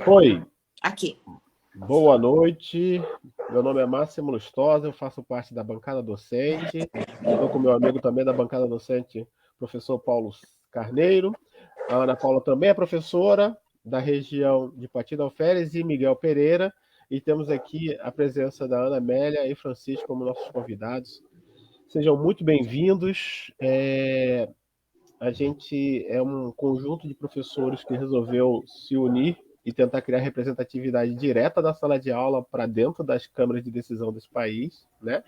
Oi, Aqui. boa noite. Meu nome é Máximo Lustosa, eu faço parte da bancada docente. Estou com meu amigo também da bancada docente, professor Paulo Carneiro. A Ana Paula também é professora da região de Patina Alferes e Miguel Pereira. E temos aqui a presença da Ana Amélia e Francisco como nossos convidados. Sejam muito bem-vindos. A gente é um conjunto de professores que resolveu se unir e tentar criar representatividade direta da sala de aula para dentro das câmaras de decisão desse país, né?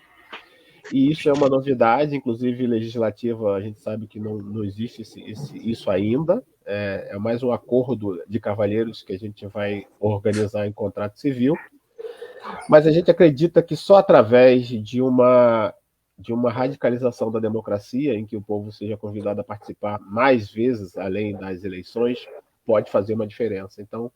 E isso é uma novidade, inclusive legislativa, a gente sabe que não existe isso ainda. É mais um acordo de cavalheiros que a gente vai organizar em contrato civil. Mas a gente acredita que só através de uma radicalização da democracia, em que o povo seja convidado a participar mais vezes, além das eleições, pode fazer uma diferença. Então,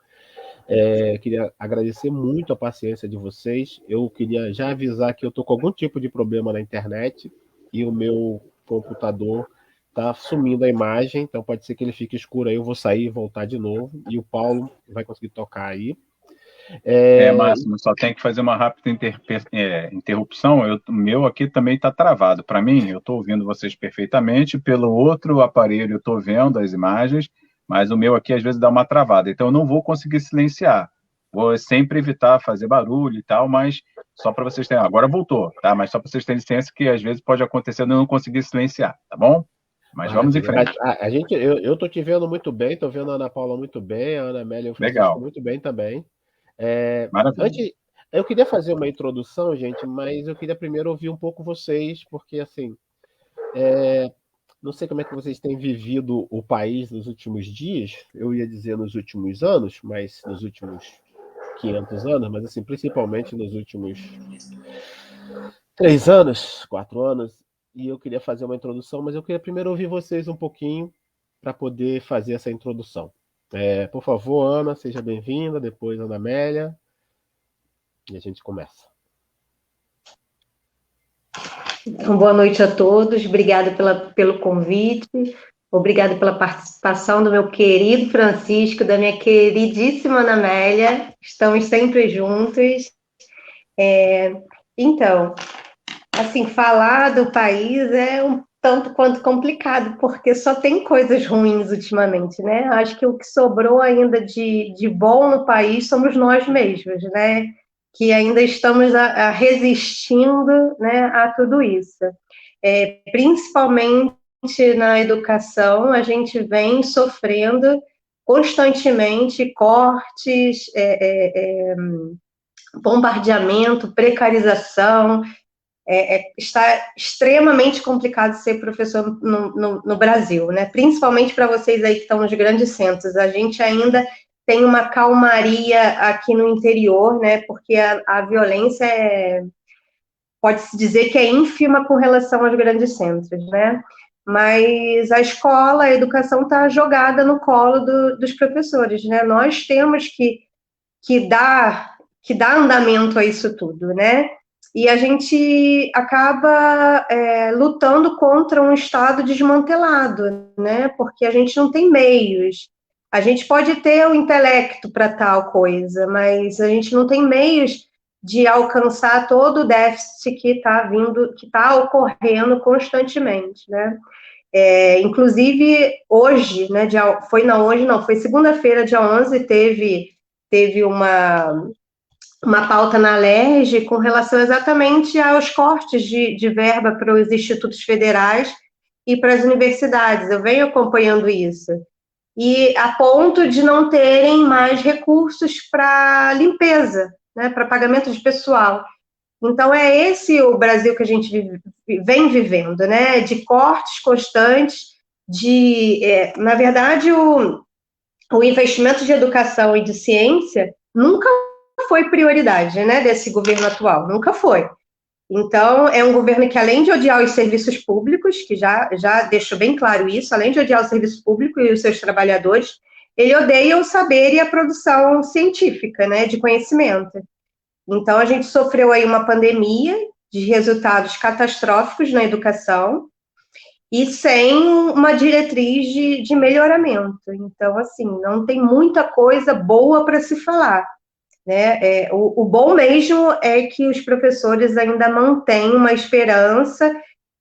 queria agradecer muito a paciência de vocês. Eu queria já avisar que eu estou com algum tipo de problema na internet e o meu computador está sumindo a imagem, então pode ser que ele fique escuro aí, eu vou sair e voltar de novo, e o Paulo vai conseguir tocar aí. Máximo, só tem que fazer uma rápida interrupção. O meu aqui também está travado. Para mim, eu estou ouvindo vocês perfeitamente. Pelo outro aparelho, eu estou vendo as imagens, mas o meu aqui às vezes dá uma travada. Então, eu não vou conseguir silenciar. Vou sempre evitar fazer barulho e tal, mas só para vocês terem. Agora voltou, tá? Mas só para vocês terem licença que às vezes pode acontecer de eu não conseguir silenciar, tá bom? Mas vamos em frente. Eu estou te vendo muito bem, estou vendo a Ana Paula muito bem, a Ana Amélia e o Francisco Legal. muito bem também. Maravilha. Eu queria fazer uma introdução, gente, mas eu queria primeiro ouvir um pouco vocês, porque assim, não sei como é que vocês têm vivido o país nos últimos dias, eu ia dizer nos últimos anos, mas nos últimos 500 anos, mas assim, principalmente nos últimos 3 anos, 4 anos, e eu queria fazer uma introdução, mas eu queria primeiro ouvir vocês um pouquinho para poder fazer essa introdução. Por favor, Ana, seja bem-vinda, depois Ana Amélia, e a gente começa. Então, boa noite a todos, obrigada pelo convite, obrigada pela participação do meu querido Francisco, da minha queridíssima Ana Amélia, estamos sempre juntos. Então, assim, falar do país é um tanto quanto complicado, porque só tem coisas ruins ultimamente, né? Acho que o que sobrou ainda de bom no país somos nós mesmos, né? Que ainda estamos resistindo, né, a tudo isso. Principalmente na educação, a gente vem sofrendo constantemente cortes, bombardeamento, precarização. Está extremamente complicado ser professor no Brasil, né? Principalmente para vocês aí que estão nos grandes centros. A gente ainda tem uma calmaria aqui no interior, né? Porque a violência pode-se dizer que é ínfima com relação aos grandes centros, né? Mas a escola, a educação está jogada no colo dos professores, né? Nós temos que dar andamento a isso tudo, né? E a gente acaba lutando contra um Estado desmantelado, né? Porque a gente não tem meios. A gente pode ter o intelecto para tal coisa, mas a gente não tem meios de alcançar todo o déficit que está ocorrendo constantemente, né? Inclusive, hoje, né? Foi segunda-feira, dia 11, teve uma pauta na LERJ com relação exatamente aos cortes de verba para os institutos federais e para as universidades. Eu venho acompanhando isso. E a ponto de não terem mais recursos para limpeza, né, para pagamento de pessoal. Então, é esse o Brasil que a gente vem vivendo, né, de cortes constantes, na verdade, o investimento de educação e de ciência nunca foi prioridade, né, desse governo atual, nunca foi. Então, é um governo que, além de odiar os serviços públicos, que já deixou bem claro isso, além de odiar o serviço público e os seus trabalhadores, ele odeia o saber e a produção científica, né, de conhecimento. Então, a gente sofreu aí uma pandemia de resultados catastróficos na educação, e sem uma diretriz de melhoramento. Então, assim, não tem muita coisa boa para se falar. Né? O bom mesmo é que os professores ainda mantêm uma esperança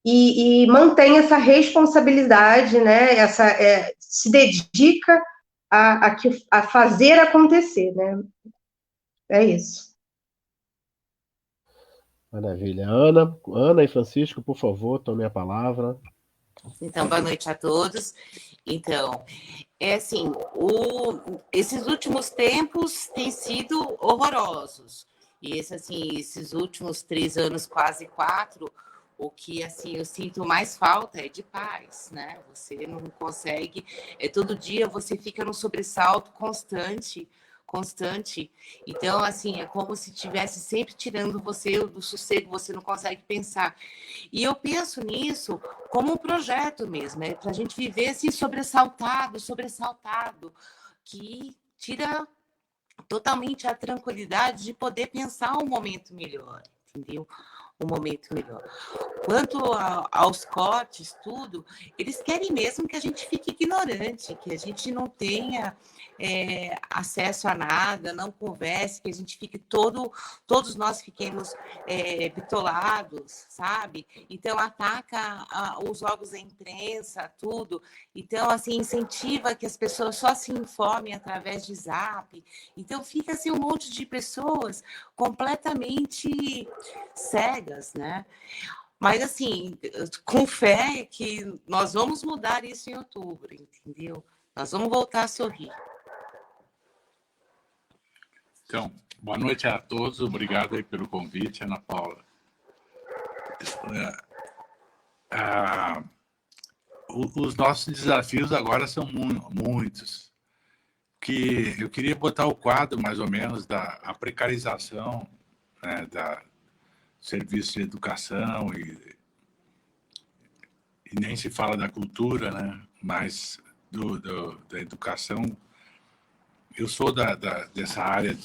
e mantêm essa responsabilidade, né? Se dedica a fazer acontecer, né? É isso. Maravilha. Ana e Francisco, por favor, tomem a palavra. Então, boa noite a todos. Então, assim, esses últimos tempos têm sido horrorosos. E esses últimos 3 anos, quase 4, o que assim eu sinto mais falta é de paz, né? Você não consegue, todo dia você fica num sobressalto constante. Então, assim, é como se estivesse sempre tirando você do sossego, você não consegue pensar. E eu penso nisso como um projeto mesmo, para a gente viver assim, sobressaltado, que tira totalmente a tranquilidade de poder pensar um momento melhor, entendeu? Um momento melhor. Quanto aos cortes, tudo, eles querem mesmo que a gente fique ignorante, que a gente não tenha acesso a nada, não converse, que a gente fique todos nós fiquemos bitolados, sabe? Então, ataca os órgãos da imprensa, tudo. Então, assim, incentiva que as pessoas só se informem através de Zap. Então, fica assim um monte de pessoas completamente cegas, né? Mas, assim, com fé que nós vamos mudar isso em outubro, entendeu? Nós vamos voltar a sorrir. Então, boa noite a todos. Obrigado aí pelo convite, Ana Paula. Os nossos desafios agora são muitos. Que eu queria botar o quadro, mais ou menos, da precarização, né, da serviço de educação e nem se fala da cultura, né, mas da educação. Eu sou dessa área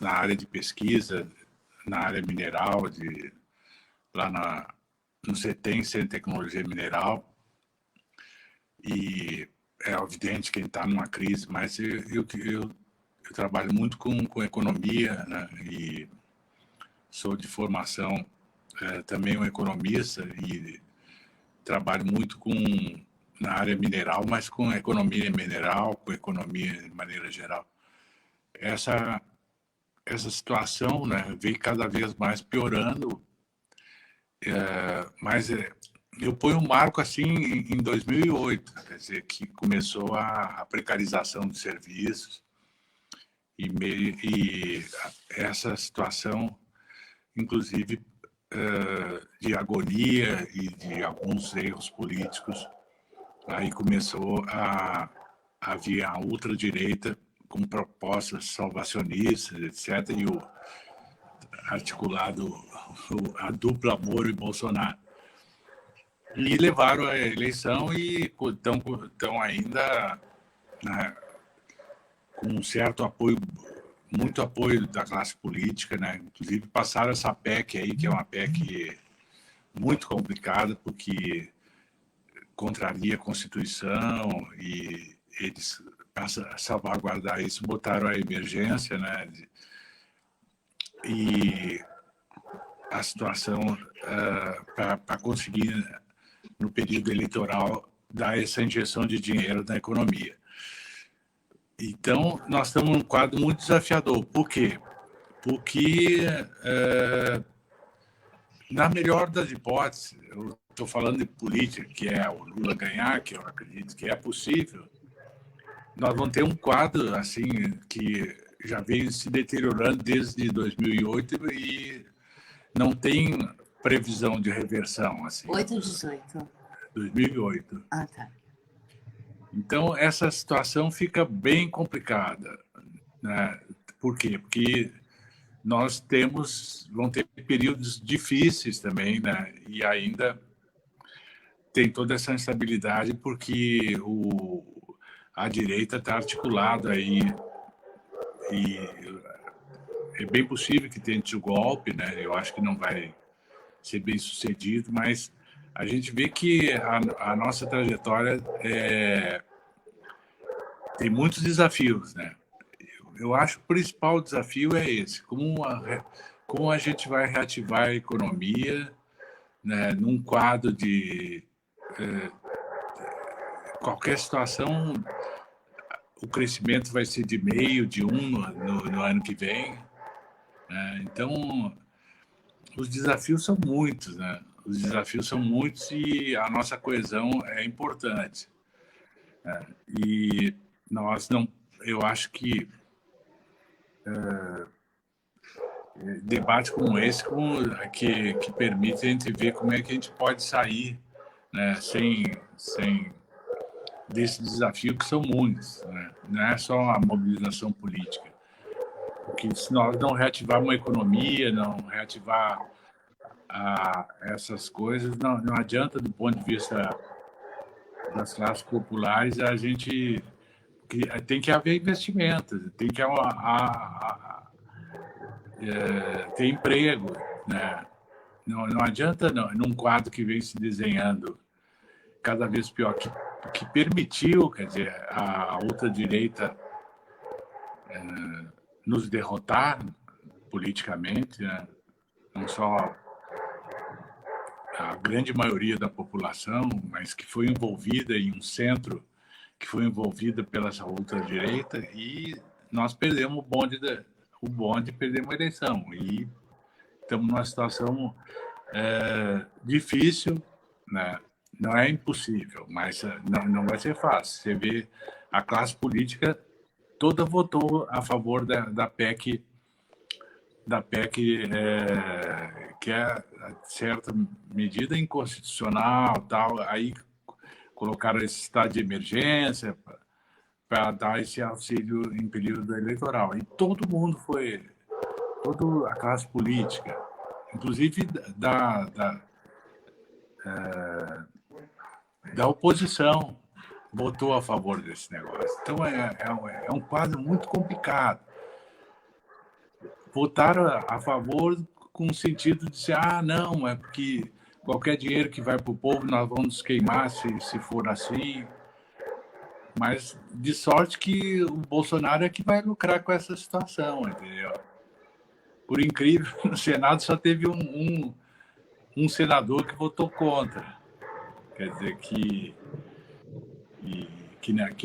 na área de pesquisa, na área mineral, lá no CETEM, Centro de Tecnologia Mineral, e é evidente que ele está numa crise, mas eu trabalho muito com economia, né, e sou de formação também um economista e trabalho muito na área mineral, mas com economia mineral, com economia de maneira geral. Essa situação, né, vem cada vez mais piorando, mas eu ponho um marco assim em 2008, quer dizer, que começou a precarização de serviços e essa situação, inclusive, de agonia e de alguns erros políticos. Aí começou a vir a ultradireita com propostas salvacionistas, etc., e o articulado, a dupla Moro e Bolsonaro. E levaram a eleição e estão ainda, né, com um certo apoio, muito apoio da classe política, né? Inclusive passaram essa PEC aí, que é uma PEC muito complicada, porque contraria a Constituição e eles, para salvaguardar isso, botaram a emergência, né? E a situação para conseguir, no período eleitoral, dar essa injeção de dinheiro na economia. Então, nós estamos num quadro muito desafiador. Por quê? Porque, na melhor das hipóteses, eu estou falando de política, que é o Lula ganhar, que eu acredito que é possível, nós vamos ter um quadro assim que já veio se deteriorando desde 2008 e não tem previsão de reversão. Assim. 8 ou 18? 2008. Ah, tá. Então, essa situação fica bem complicada, né? Por quê? Porque nós vamos ter períodos difíceis também, né? E ainda tem toda essa instabilidade porque a direita está articulada aí e é bem possível que tente o golpe, né? Eu acho que não vai ser bem sucedido, mas a gente vê que a nossa trajetória tem muitos desafios, né? Eu acho que o principal desafio é esse: como a gente vai reativar a economia, né, num quadro de qualquer situação, o crescimento vai ser de meio, de 1 no ano que vem, né? Então, os desafios são muitos, né? Os desafios são muitos e a nossa coesão é importante, né? E nós não, eu acho que debate como esse que permite a gente ver como é que a gente pode sair, né, sem desse desafio, que são muitos, né? Não é só a mobilização política, porque se nós não reativarmos a economia, não reativar essas coisas, não adianta, do ponto de vista das classes populares, a gente tem que haver investimentos, tem que ter emprego, né? Não adianta, num quadro que vem se desenhando cada vez pior, que permitiu, quer dizer, a ultradireita nos derrotar politicamente, né? Não só a grande maioria da população, mas que foi envolvida em um centro que foi envolvida pela ultradireita, e nós perdemos o bonde, perdemos a eleição, e estamos numa situação difícil, né? Não é impossível, mas não vai ser fácil. Você vê, a classe política toda votou a favor da PEC, que é, de certa medida, inconstitucional, tal. Aí colocaram esse estado de emergência para dar esse auxílio em período eleitoral. E todo mundo toda a classe política, inclusive da oposição, votou a favor desse negócio. Então, é um quadro muito complicado. Votaram a favor com o sentido de dizer, não, é porque qualquer dinheiro que vai para o povo nós vamos queimar se for assim. Mas, de sorte que o Bolsonaro é que vai lucrar com essa situação, entendeu? Por incrível, no Senado só teve um senador que votou contra. Quer dizer que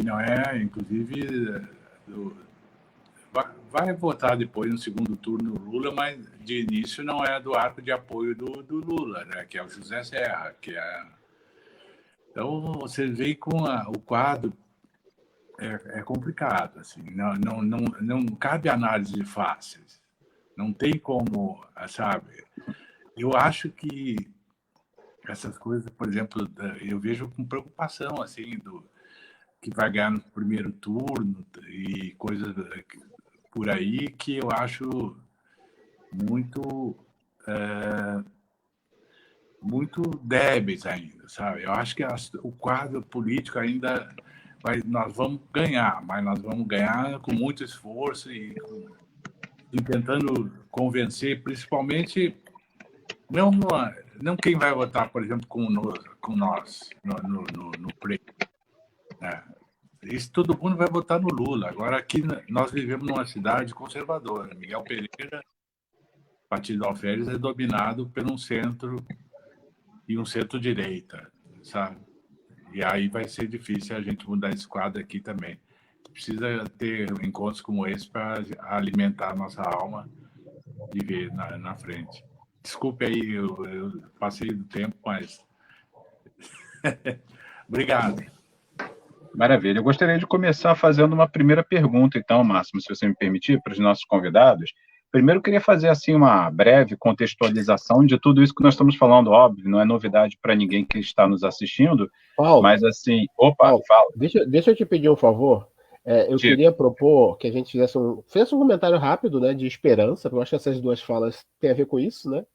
não é, inclusive, vai votar depois no segundo turno o Lula, mas de início não é do arco de apoio do Lula, né? Que é o José Serra. Então, você vê com o quadro é complicado, assim, não cabe análise fáceis, não tem como, sabe? Eu acho que essas coisas, por exemplo, eu vejo com preocupação, assim, que vai ganhar no primeiro turno e coisas por aí que eu acho muito muito débeis ainda, sabe? Eu acho que o quadro político ainda nós vamos ganhar, mas nós vamos ganhar com muito esforço e tentando convencer, principalmente não quem vai votar, por exemplo, com nós no pleito. Isso, todo mundo vai votar no Lula. Agora, aqui nós vivemos numa cidade conservadora. Miguel Pereira, Partido Alferes, é dominado por um centro e um centro-direita, sabe? E aí vai ser difícil a gente mudar esse quadro aqui também. Precisa ter encontros como esse para alimentar a nossa alma e ver na frente. Desculpe aí, eu passei do tempo, mas... Obrigado. Maravilha. Eu gostaria de começar fazendo uma primeira pergunta, então, Máximo, se você me permitir, para os nossos convidados. Primeiro, eu queria fazer assim uma breve contextualização de tudo isso que nós estamos falando, óbvio, não é novidade para ninguém que está nos assistindo, Paulo, mas assim... Opa, Paulo, fala. Deixa eu te pedir um favor. Eu queria propor que a gente fizesse um comentário rápido, né, de esperança, porque eu acho que essas duas falas têm a ver com isso, né?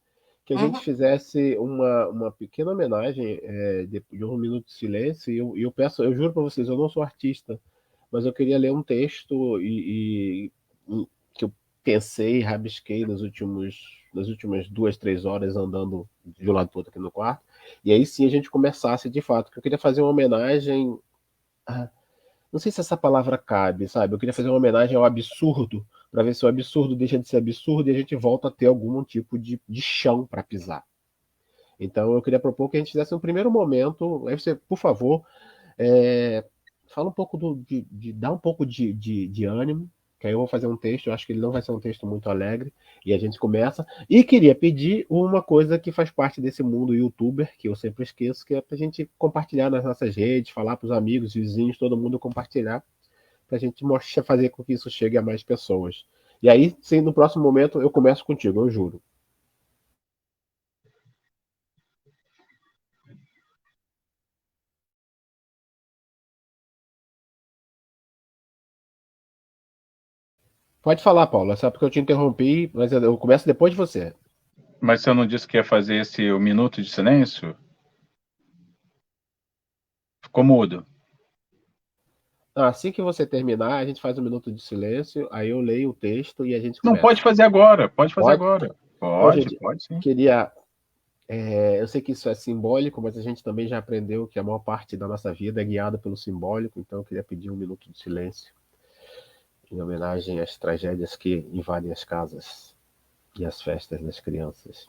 Que a gente fizesse uma pequena homenagem de 1 minuto de silêncio, e eu peço, eu juro para vocês, eu não sou artista, mas eu queria ler um texto que eu rabisquei nas últimas 2, 3 horas andando de um lado para outro aqui no quarto, E aí sim a gente começasse de fato, que eu queria fazer uma homenagem, não sei se essa palavra cabe, sabe? Eu queria fazer uma homenagem ao absurdo, para ver se o absurdo deixa de ser absurdo e a gente volta a ter algum tipo de chão para pisar. Então eu queria propor que a gente fizesse um primeiro momento, aí você, por favor, fala um pouco dá um pouco de ânimo, que aí eu vou fazer um texto, eu acho que ele não vai ser um texto muito alegre, e a gente começa. E queria pedir uma coisa que faz parte desse mundo youtuber, que eu sempre esqueço, que é pra gente compartilhar nas nossas redes, falar para os amigos, vizinhos, todo mundo compartilhar, pra gente mostrar, fazer com que isso chegue a mais pessoas. E aí, sim, no próximo momento eu começo contigo, eu juro. Pode falar, Paulo, é só porque eu te interrompi, mas eu começo depois de você. Mas você não disse que ia fazer esse o minuto de silêncio? Ficou mudo. Assim que você terminar, a gente faz um minuto de silêncio, aí eu leio o texto e a gente Não, começa. pode fazer agora. Pode fazer Pode? agora. Então, Pode, gente, pode sim. queria. Eu sei que isso é simbólico, mas a gente também já aprendeu que a maior parte da nossa vida é guiada pelo simbólico, então eu queria pedir um minuto de silêncio em homenagem às tragédias que invadem as casas e as festas das crianças.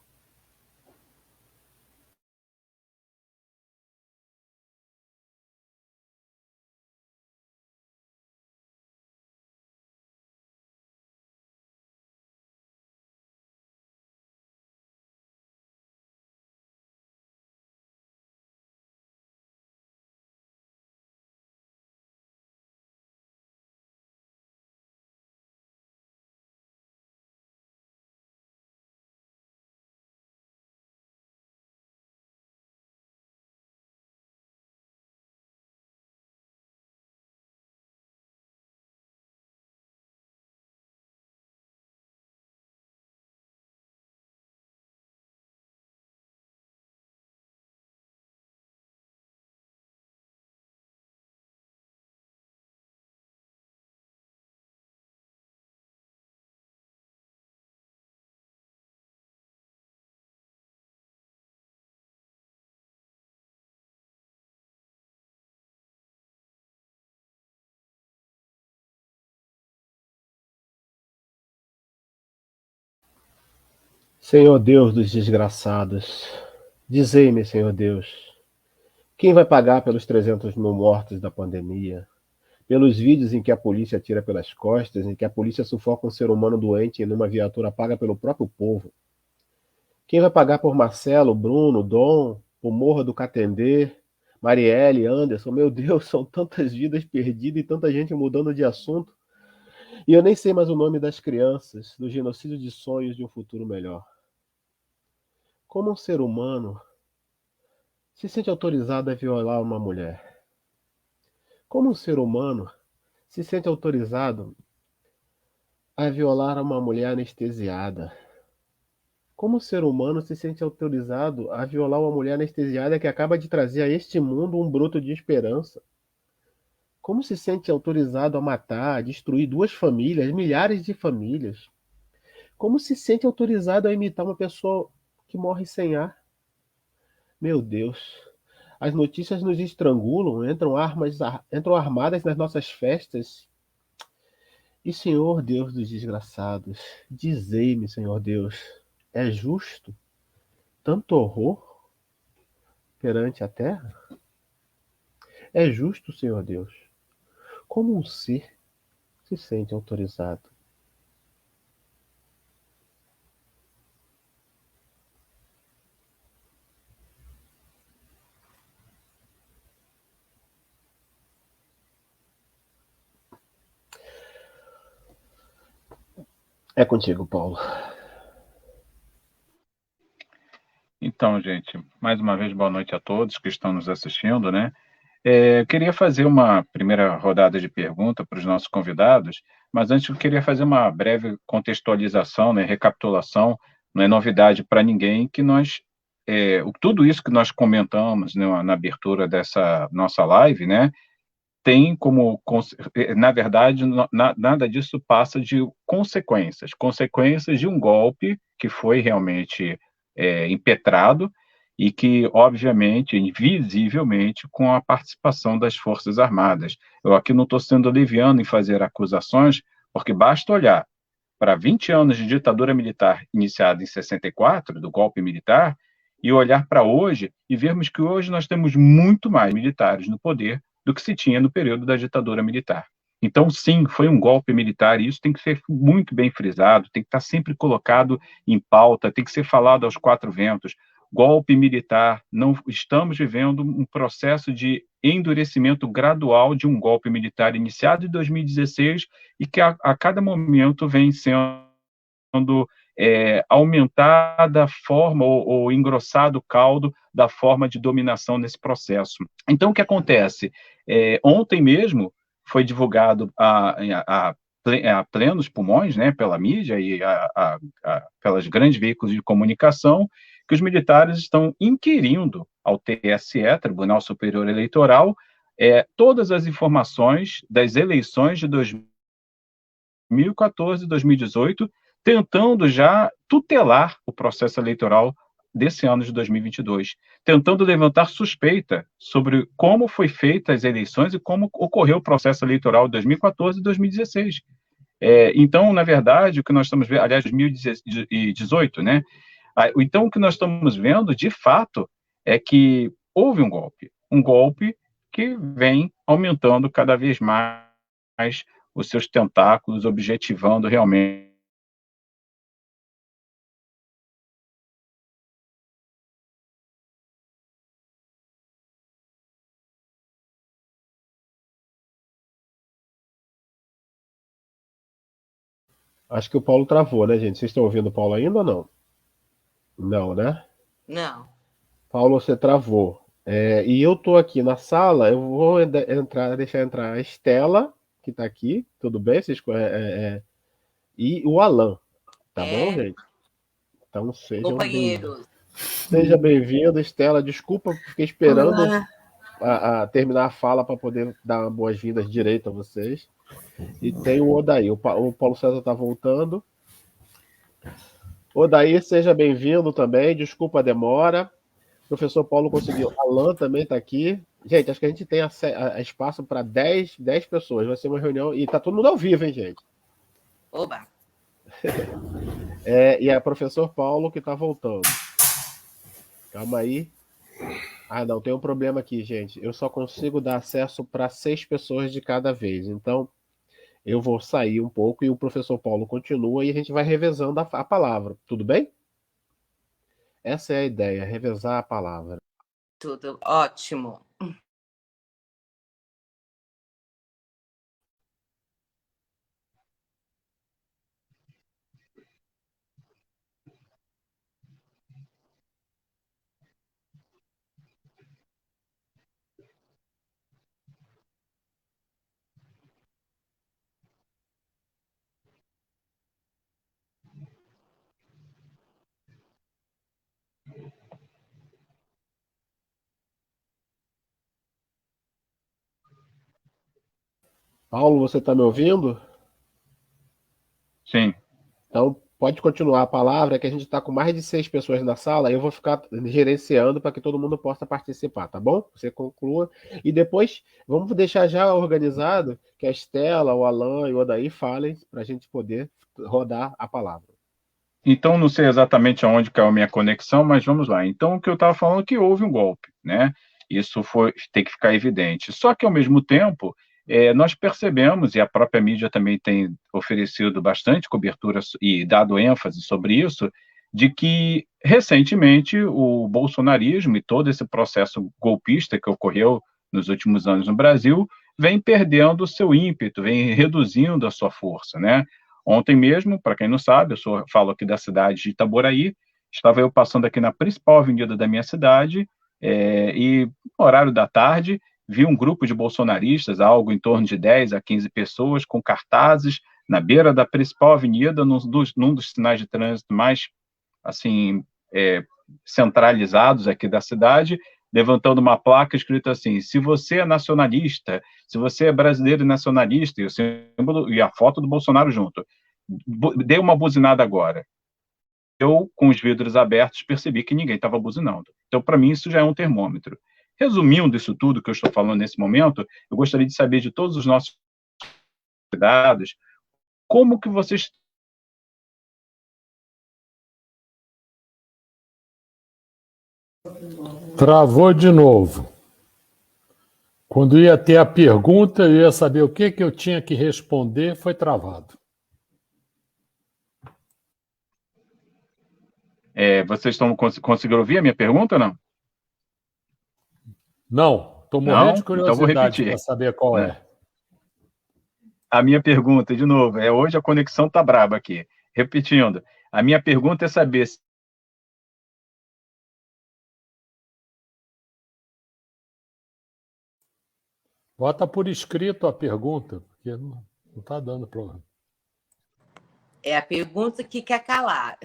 Senhor Deus dos desgraçados, dizei-me, Senhor Deus, quem vai pagar pelos 300 mil mortos da pandemia? Pelos vídeos em que a polícia atira pelas costas, em que a polícia sufoca um ser humano doente numa viatura paga pelo próprio povo? Quem vai pagar por Marcelo, Bruno, Dom, o Morro do Catendê, Marielle, Anderson? Meu Deus, são tantas vidas perdidas e tanta gente mudando de assunto. E eu nem sei mais o nome das crianças, do genocídio de sonhos de um futuro melhor. Como um ser humano se sente autorizado a violar uma mulher? Como um ser humano se sente autorizado a violar uma mulher anestesiada? Como um ser humano se sente autorizado a violar uma mulher anestesiada que acaba de trazer a este mundo um broto de esperança? Como se sente autorizado a matar, a destruir 2 famílias, milhares de famílias? Como se sente autorizado a imitar uma pessoa que morre sem ar? Meu Deus, as notícias nos estrangulam, entram armadas nas nossas festas. E Senhor Deus dos desgraçados, dizei-me, Senhor Deus, é justo tanto horror perante a terra? É justo, Senhor Deus, como um ser se sente autorizado? É contigo, Paulo. Então, gente, mais uma vez, boa noite a todos que estão nos assistindo, né? Eu queria fazer uma primeira rodada de pergunta para os nossos convidados, mas antes eu queria fazer uma breve contextualização, né, recapitulação, não é novidade para ninguém que tudo isso que nós comentamos, né, na abertura dessa nossa live, né, tem como, na verdade, nada disso passa de consequências de um golpe que foi realmente impetrado e que, obviamente, visivelmente, com a participação das Forças Armadas. Eu aqui não estou sendo leviano em fazer acusações, porque basta olhar para 20 anos de ditadura militar iniciada em 64, do golpe militar, e olhar para hoje e vermos que hoje nós temos muito mais militares no poder do que se tinha no período da ditadura militar. Então, sim, foi um golpe militar, e isso tem que ser muito bem frisado, tem que estar sempre colocado em pauta, tem que ser falado aos quatro ventos. Golpe militar, não estamos vivendo um processo de endurecimento gradual de um golpe militar iniciado em 2016 e que a cada momento vem sendo aumentada a forma ou engrossado o caldo da forma de dominação nesse processo. Então, o que acontece? Ontem mesmo foi divulgado a plenos pulmões, né, pela mídia e pelas grandes veículos de comunicação, que os militares estão inquirindo ao TSE, Tribunal Superior Eleitoral, todas as informações das eleições de 2014 e 2018, tentando já tutelar o processo eleitoral desse ano de 2022, tentando levantar suspeita sobre como foi feita as eleições e como ocorreu o processo eleitoral de 2014 e 2016. Então, na verdade, o que nós estamos vendo, aliás, 2018, né? Então, o que nós estamos vendo, de fato, é que houve um golpe que vem aumentando cada vez mais os seus tentáculos, objetivando realmente. Acho que o Paulo travou, né, gente? Vocês estão ouvindo o Paulo ainda ou não? Não, né? Não. Paulo, você travou. E eu tô aqui na sala, eu vou deixar entrar a Estela, que tá aqui, tudo bem? E o Alan, tá bom, gente? Então sejam Companheiros. Seja bem-vindo, Estela. Desculpa, fiquei esperando Olá. a terminar a fala para poder dar boas-vindas direito a vocês. E tem o Odair. O Paulo César está voltando. Odair, seja bem-vindo também. Desculpa a demora. O professor Paulo conseguiu. Alan também está aqui. Gente, acho que a gente tem espaço para 10 pessoas. Vai ser uma reunião. E está todo mundo ao vivo, hein, gente? Oba! E é o professor Paulo que está voltando. Calma aí. Não, tem um problema aqui, gente. Eu só consigo dar acesso para 6 pessoas de cada vez. Então, eu vou sair um pouco e o professor Paulo continua e a gente vai revezando a palavra. Tudo bem? Essa é a ideia, revezar a palavra. Tudo ótimo. Paulo, você está me ouvindo? Sim. Então, pode continuar a palavra, que a gente está com mais de 6 pessoas na sala, eu vou ficar gerenciando para que todo mundo possa participar, tá bom? Você conclua. E depois, vamos deixar já organizado que a Estela, o Alan e o Odair falem para a gente poder rodar a palavra. Então, não sei exatamente aonde caiu a minha conexão, mas vamos lá. Então, o que eu estava falando é que houve um golpe, né? Isso tem que ficar evidente. Só que, ao mesmo tempo, nós percebemos, e a própria mídia também tem oferecido bastante cobertura e dado ênfase sobre isso, de que, recentemente, o bolsonarismo e todo esse processo golpista que ocorreu nos últimos anos no Brasil vem perdendo o seu ímpeto, vem reduzindo a sua força, né? Ontem mesmo, para quem não sabe, falo aqui da cidade de Itaboraí, estava eu passando aqui na principal avenida da minha cidade, e no horário da tarde, vi um grupo de bolsonaristas, algo em torno de 10 a 15 pessoas, com cartazes na beira da principal avenida, num dos sinais de trânsito mais, assim, centralizados aqui da cidade, levantando uma placa escrita assim: se você é nacionalista, se você é brasileiro e nacionalista, e o símbolo e a foto do Bolsonaro junto, dê uma buzinada agora. Eu, com os vidros abertos, percebi que ninguém estava buzinando. Então, para mim, isso já é um termômetro. Resumindo isso tudo que eu estou falando nesse momento, eu gostaria de saber de todos os nossos convidados, como que vocês... Travou de novo. Quando ia ter a pergunta, eu ia saber o que eu tinha que responder, foi travado. Vocês conseguiram ouvir a minha pergunta ou não? Não, estou morrendo de curiosidade para saber qual é. A minha pergunta, de novo, hoje a conexão está braba aqui. Repetindo, a minha pergunta é saber se... Bota por escrito a pergunta, porque não está dando problema. É a pergunta que quer calar.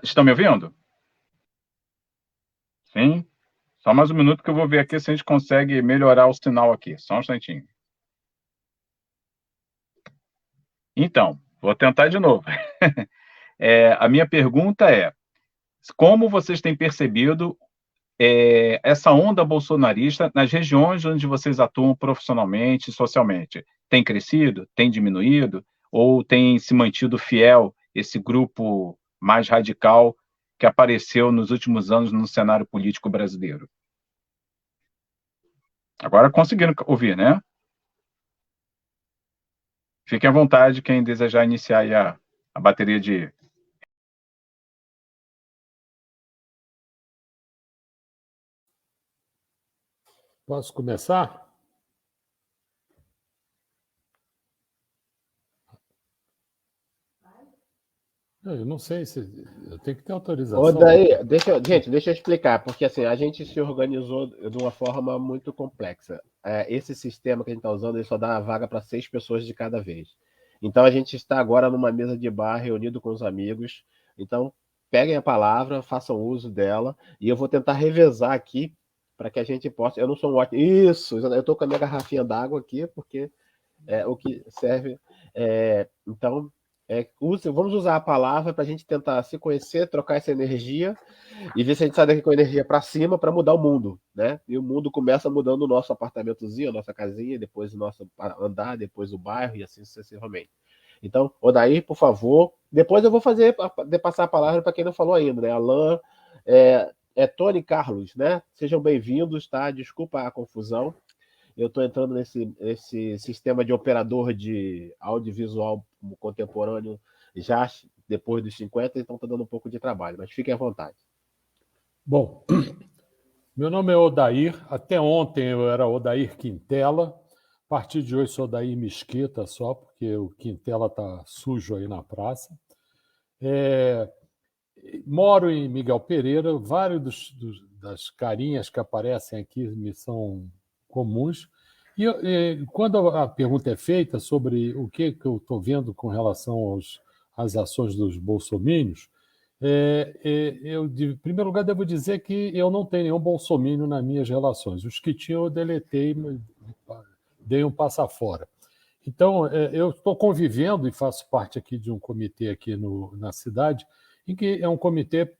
Estão me ouvindo? Sim? Só mais um minuto que eu vou ver aqui se a gente consegue melhorar o sinal aqui. Só um instantinho. Então, vou tentar de novo. A minha pergunta é, como vocês têm percebido essa onda bolsonarista nas regiões onde vocês atuam profissionalmente e socialmente? Tem crescido? Tem diminuído? Ou tem se mantido fiel esse grupo mais radical que apareceu nos últimos anos no cenário político brasileiro? Agora conseguiram ouvir, né? Fiquem à vontade quem desejar iniciar aí a bateria de... Posso começar? Eu não sei se eu tenho que ter autorização. Gente, deixa eu explicar, porque assim, a gente se organizou de uma forma muito complexa. Esse sistema que a gente está usando, ele só dá vaga para 6 pessoas de cada vez. Então a gente está agora numa mesa de bar, reunido com os amigos. Então, peguem a palavra, façam uso dela, e eu vou tentar revezar aqui para que a gente possa... Eu não sou um ótimo... Isso! Eu estou com a minha garrafinha d'água aqui, porque é o que serve... Então... vamos usar a palavra para a gente tentar se conhecer, trocar essa energia e ver se a gente sai daqui com a energia para cima para mudar o mundo, né? E o mundo começa mudando o nosso apartamentozinho, a nossa casinha, depois o nosso andar, depois o bairro e assim sucessivamente. Então, Odair, por favor. Depois eu vou passar a palavra para quem não falou ainda, né? Alain, Tony e Carlos, né? Sejam bem-vindos, tá? Desculpa a confusão. Eu estou entrando nesse sistema de operador de audiovisual contemporâneo já depois dos 50, então está dando um pouco de trabalho, mas fiquem à vontade. Bom, meu nome é Odair. Até ontem eu era Odair Quintela. A partir de hoje sou Odair Mesquita só, porque o Quintela está sujo aí na praça. Moro em Miguel Pereira. Vários das carinhas que aparecem aqui me são comuns. E quando a pergunta é feita sobre o que eu estou vendo com relação às ações dos bolsomínios, eu, de primeiro lugar, devo dizer que eu não tenho nenhum bolsomínio nas minhas relações. Os que tinham, eu deletei, dei um passa fora. Então, eu estou convivendo e faço parte aqui de um comitê aqui na cidade, em que é um comitê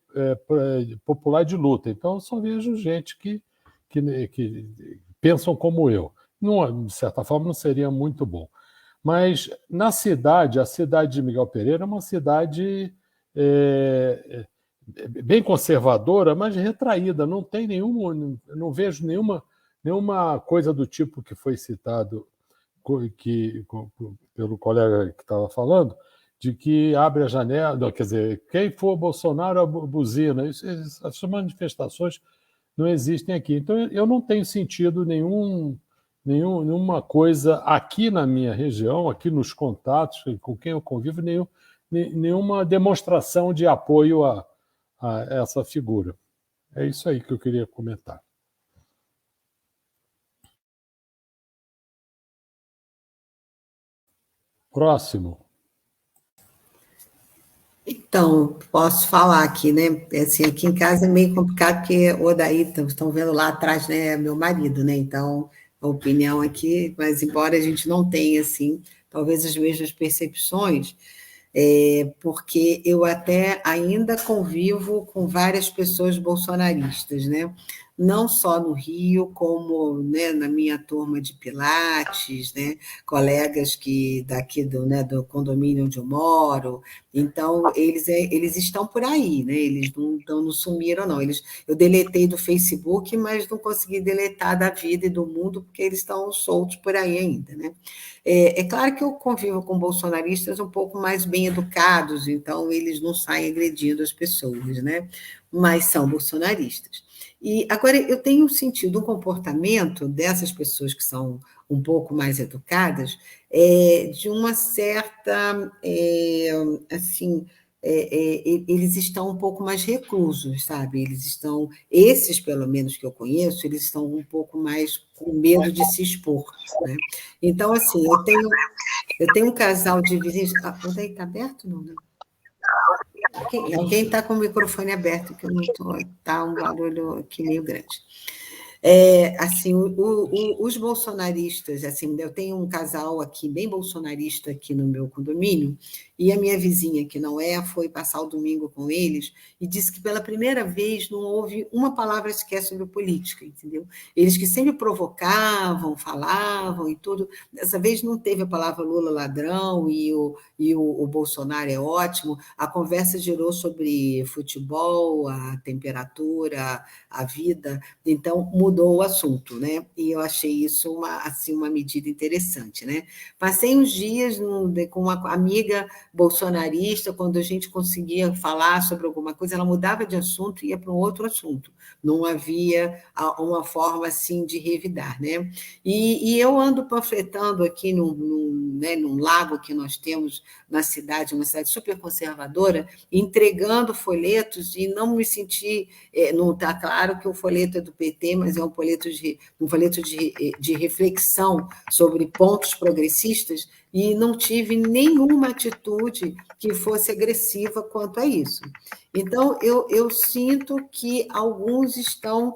popular de luta. Então, eu só vejo gente que pensam como eu. Não, de certa forma, não seria muito bom. Mas, na cidade, a cidade de Miguel Pereira é uma cidade bem conservadora, mas retraída. Não tem não vejo nenhuma coisa do tipo que foi citado pelo colega que estava falando, de que abre a janela, não, quer dizer, quem for Bolsonaro é buzina. Essas manifestações não existem aqui. Então, eu não tenho sentido nenhuma coisa aqui na minha região, aqui nos contatos com quem eu convivo, nenhuma demonstração de apoio a essa figura. É isso aí que eu queria comentar. Próximo. Então, posso falar aqui, né? Assim, aqui em casa é meio complicado, porque o Odair, estão vendo lá atrás, né? Meu marido, né? Então, a opinião aqui, mas embora a gente não tenha, assim, talvez as mesmas percepções, porque eu até ainda convivo com várias pessoas bolsonaristas, né? Não só no Rio, como, né, na minha turma de Pilates, né, colegas que daqui do condomínio onde eu moro. Então, eles estão por aí, né? Eles não sumiram, não. Eu deletei do Facebook, mas não consegui deletar da vida e do mundo, porque eles estão soltos por aí ainda, né? É claro que eu convivo com bolsonaristas um pouco mais bem educados, então eles não saem agredindo as pessoas, né? Mas são bolsonaristas. E agora eu tenho sentido um comportamento dessas pessoas que são um pouco mais educadas, de uma certa, assim, eles estão um pouco mais reclusos, sabe? Esses pelo menos que eu conheço, eles estão um pouco mais com medo de se expor, né? Então, assim, eu tenho um casal de vizinhos. O daí está aberto? Não, né? Alguém está com o microfone aberto, que eu não estou. Está um barulho aqui meio grande. Assim, os bolsonaristas, assim, eu tenho um casal aqui, bem bolsonarista aqui no meu condomínio, e a minha vizinha, que não foi passar o domingo com eles, e disse que pela primeira vez não houve uma palavra sequer sobre política, entendeu? Eles que sempre provocavam, falavam e tudo, dessa vez não teve a palavra Lula ladrão e o Bolsonaro é ótimo, a conversa girou sobre futebol, a temperatura, a vida, então mudou o assunto, né? E eu achei isso uma medida interessante, né? Passei uns dias com uma amiga bolsonarista, quando a gente conseguia falar sobre alguma coisa, ela mudava de assunto e ia para um outro assunto. Não havia uma forma assim de revidar, né? E eu ando panfletando aqui num lago que nós temos na cidade, uma cidade super conservadora, entregando folhetos e não me senti, não está claro que o folheto é do PT, mas é um folheto de reflexão sobre pontos progressistas, e não tive nenhuma atitude que fosse agressiva quanto a isso. Então, eu sinto que alguns estão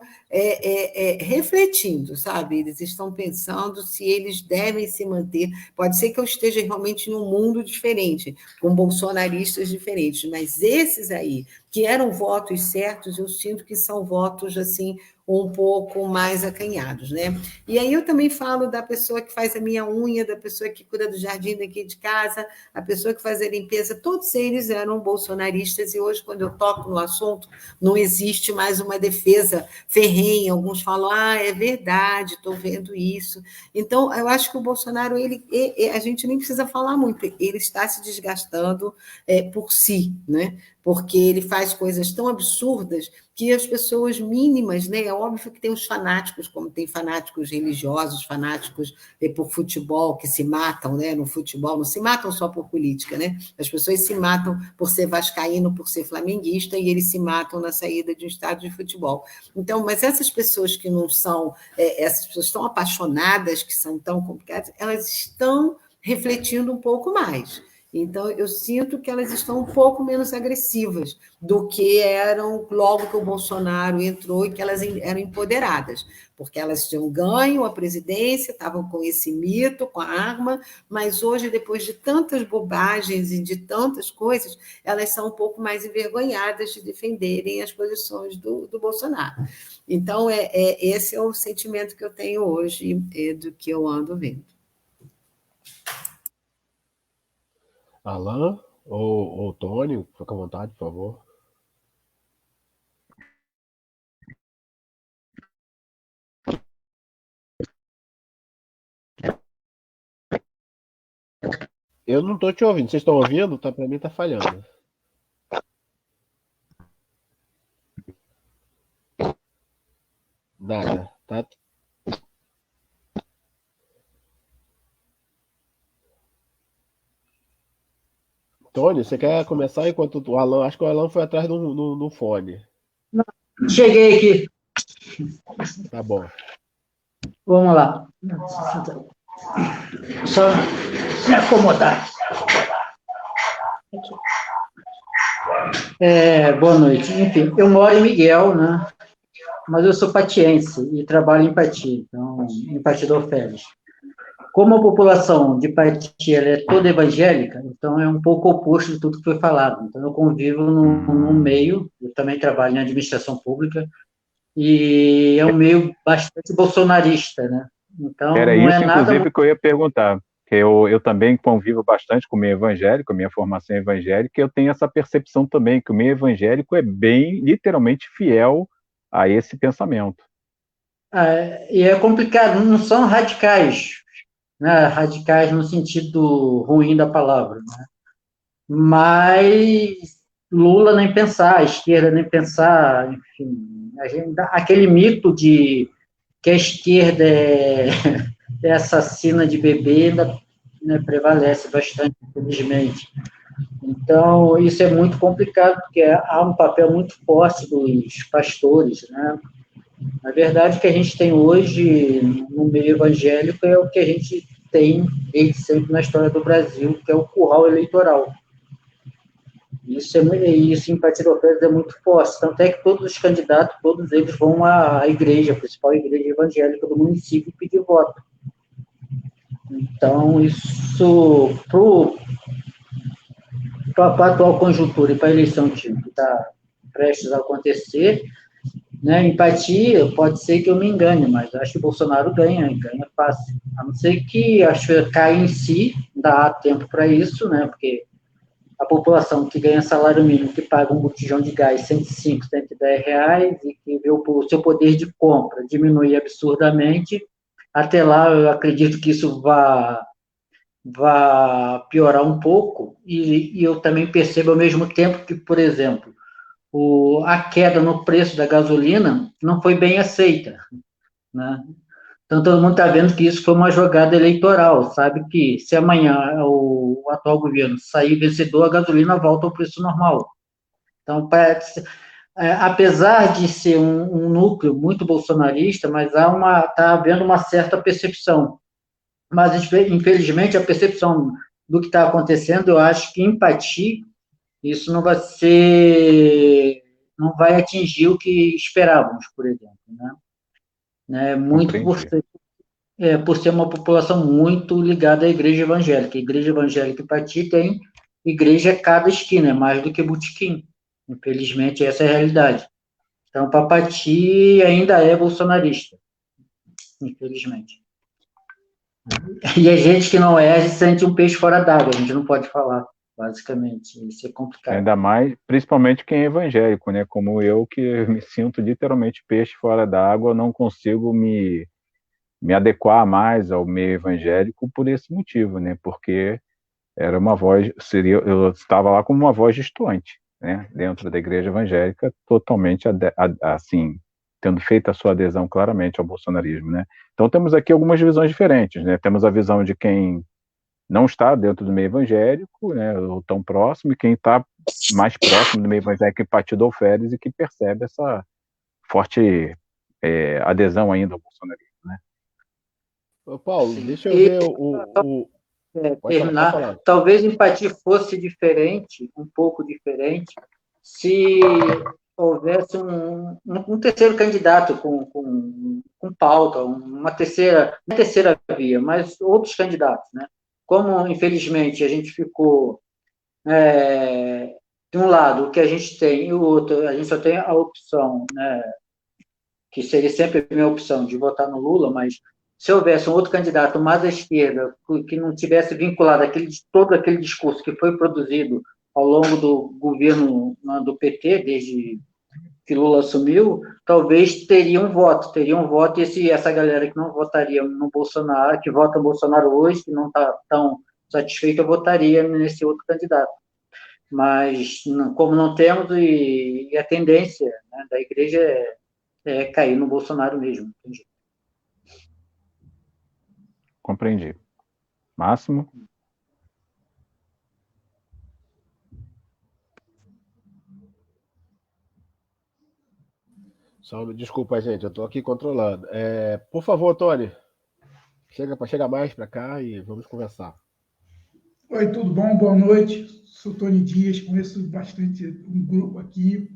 refletindo, sabe? Eles estão pensando se eles devem se manter. Pode ser que eu esteja realmente num mundo diferente, com bolsonaristas diferentes, mas esses aí, que eram votos certos, eu sinto que são votos, assim, um pouco mais acanhados, né? E aí eu também falo da pessoa que faz a minha unha, da pessoa que cuida do jardim daqui de casa, a pessoa que faz a limpeza, todos eles eram bolsonaristas, e hoje, quando eu toco no assunto, não existe mais uma defesa ferrenha. Alguns falam, é verdade, estou vendo isso. Então, eu acho que o Bolsonaro, a gente nem precisa falar muito, ele está se desgastando por si, né? Porque ele faz coisas tão absurdas que as pessoas mínimas, né? É óbvio que tem os fanáticos, como tem fanáticos religiosos, fanáticos por futebol, que se matam, né? No futebol, não se matam só por política, né? As pessoas se matam por ser vascaíno, por ser flamenguista, e eles se matam na saída de um estádio de futebol. Então, mas essas pessoas que não são, essas pessoas tão apaixonadas, que são tão complicadas, elas estão refletindo um pouco mais. Então, eu sinto que elas estão um pouco menos agressivas do que eram logo que o Bolsonaro entrou, e que elas eram empoderadas, porque elas tinham ganho a presidência, estavam com esse mito, com a arma, mas hoje, depois de tantas bobagens e de tantas coisas, elas são um pouco mais envergonhadas de defenderem as posições do Bolsonaro. Então, esse é o sentimento que eu tenho hoje do que eu ando vendo. Alan ou Tony, fica à vontade, por favor. Eu não estou te ouvindo. Vocês estão ouvindo? Para mim está falhando. Nada. Tá. Tony, você quer começar enquanto o Alan... Acho que o Alan foi atrás do fone. Cheguei aqui. Tá bom. Vamos lá. Só me acomodar. Boa noite. Enfim, eu moro em Miguel, né? Mas eu sou patiense e trabalho em Pati, então, em Pati do Ofélis. como a população de Paraty ela é toda evangélica, então é um pouco oposto de tudo que foi falado. Então, eu convivo num meio, eu também trabalho em administração pública, e é um meio bastante bolsonarista, né? Então, Era não isso, é nada inclusive, que eu ia perguntar. Que eu também convivo bastante com o meio evangélico, a minha formação é evangélica, e eu tenho essa percepção também que o meio evangélico é bem, literalmente, fiel a esse pensamento. E é complicado, não são radicais, né? Radicais no sentido ruim da palavra, né? Mas Lula nem pensar, a esquerda nem pensar, enfim, aquele mito de que a esquerda é assassina de bebê ainda, né, prevalece bastante, infelizmente. Então, isso é muito complicado, porque há um papel muito forte dos pastores, né? Na verdade, o que a gente tem hoje no meio evangélico é o que a gente tem desde sempre na história do Brasil, que é o curral eleitoral. Isso em Partido Operário é muito forte, tanto é que todos os candidatos, todos eles vão à igreja, a principal igreja evangélica do município, pedir voto. Então, isso, para a atual conjuntura e para a eleição que está prestes a acontecer, né, empatia, pode ser que eu me engane, mas acho que o Bolsonaro ganha fácil. A não ser que acho que cai em si, dá tempo para isso, né, porque a população que ganha salário mínimo, que paga um botijão de gás 105, 110 reais, e que vê o seu poder de compra diminuir absurdamente, até lá eu acredito que isso vá piorar um pouco, e eu também percebo ao mesmo tempo que, por exemplo, a queda no preço da gasolina não foi bem aceita, né? Então, todo mundo está vendo que isso foi uma jogada eleitoral, sabe que se amanhã o atual governo sair vencedor, a gasolina volta ao preço normal. Então, apesar de ser um núcleo muito bolsonarista, mas está havendo uma certa percepção. Mas, infelizmente, a percepção do que está acontecendo, eu acho que empatia, isso não vai atingir o que esperávamos, por exemplo, né? Muito por ser uma população muito ligada à igreja evangélica. A igreja evangélica em Paraty tem igreja a cada esquina, é mais do que botequim. Infelizmente, essa é a realidade. Então, Paraty ainda é bolsonarista, infelizmente. E a gente que não é, a gente sente um peixe fora d'água, a gente não pode falar, basicamente. Isso é complicado. Ainda mais, principalmente quem é evangélico, né? Como eu, que me sinto literalmente peixe fora d'água, não consigo me adequar mais ao meio evangélico por esse motivo, né? Porque era uma voz, eu estava lá como uma voz distoante, né? Dentro da igreja evangélica, totalmente assim, tendo feito a sua adesão claramente ao bolsonarismo, né? Então temos aqui algumas visões diferentes, né? Temos a visão de quem não está dentro do meio evangélico, né, ou tão próximo, e quem está mais próximo do meio evangélico, Partido Alferes, e que percebe essa forte adesão ainda ao bolsonarismo, né? Ô, Paulo, deixa eu ver terminar. falar. Talvez empatia fosse diferente, um pouco diferente, se houvesse um terceiro candidato com pauta, uma terceira via, mas outros candidatos, né? Como, infelizmente, a gente ficou de um lado o que a gente tem e o outro, a gente só tem a opção, né, que seria sempre a minha opção de votar no Lula, mas se houvesse um outro candidato mais à esquerda, que não tivesse vinculado todo aquele discurso que foi produzido ao longo do governo do PT, desde que Lula assumiu, talvez teria um voto, e essa galera que não votaria no Bolsonaro, que vota no Bolsonaro hoje, que não está tão satisfeita, votaria nesse outro candidato. Mas, como não temos, e a tendência, né, da igreja é cair no Bolsonaro mesmo. Compreendi. Máximo? Desculpa, gente, eu estou aqui controlando. Por favor, Tony, chega mais para cá e vamos conversar. Oi, tudo bom? Boa noite. Sou Tony Dias, conheço bastante um grupo aqui.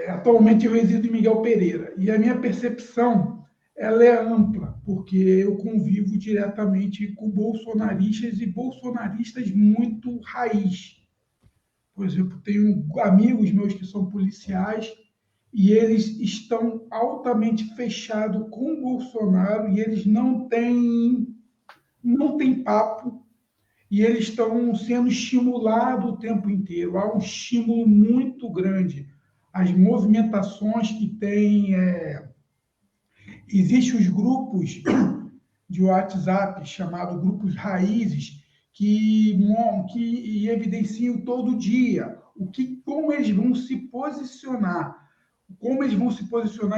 Atualmente eu resido em Miguel Pereira e a minha percepção ela é ampla, porque eu convivo diretamente com bolsonaristas e bolsonaristas muito raiz. Por exemplo, tenho amigos meus que são policiais e eles estão altamente fechados com o Bolsonaro e eles não têm papo e eles estão sendo estimulados o tempo inteiro. Há um estímulo muito grande. As movimentações que tem... Existem os grupos de WhatsApp, chamados grupos raízes, que evidenciam todo dia como eles vão se posicionar,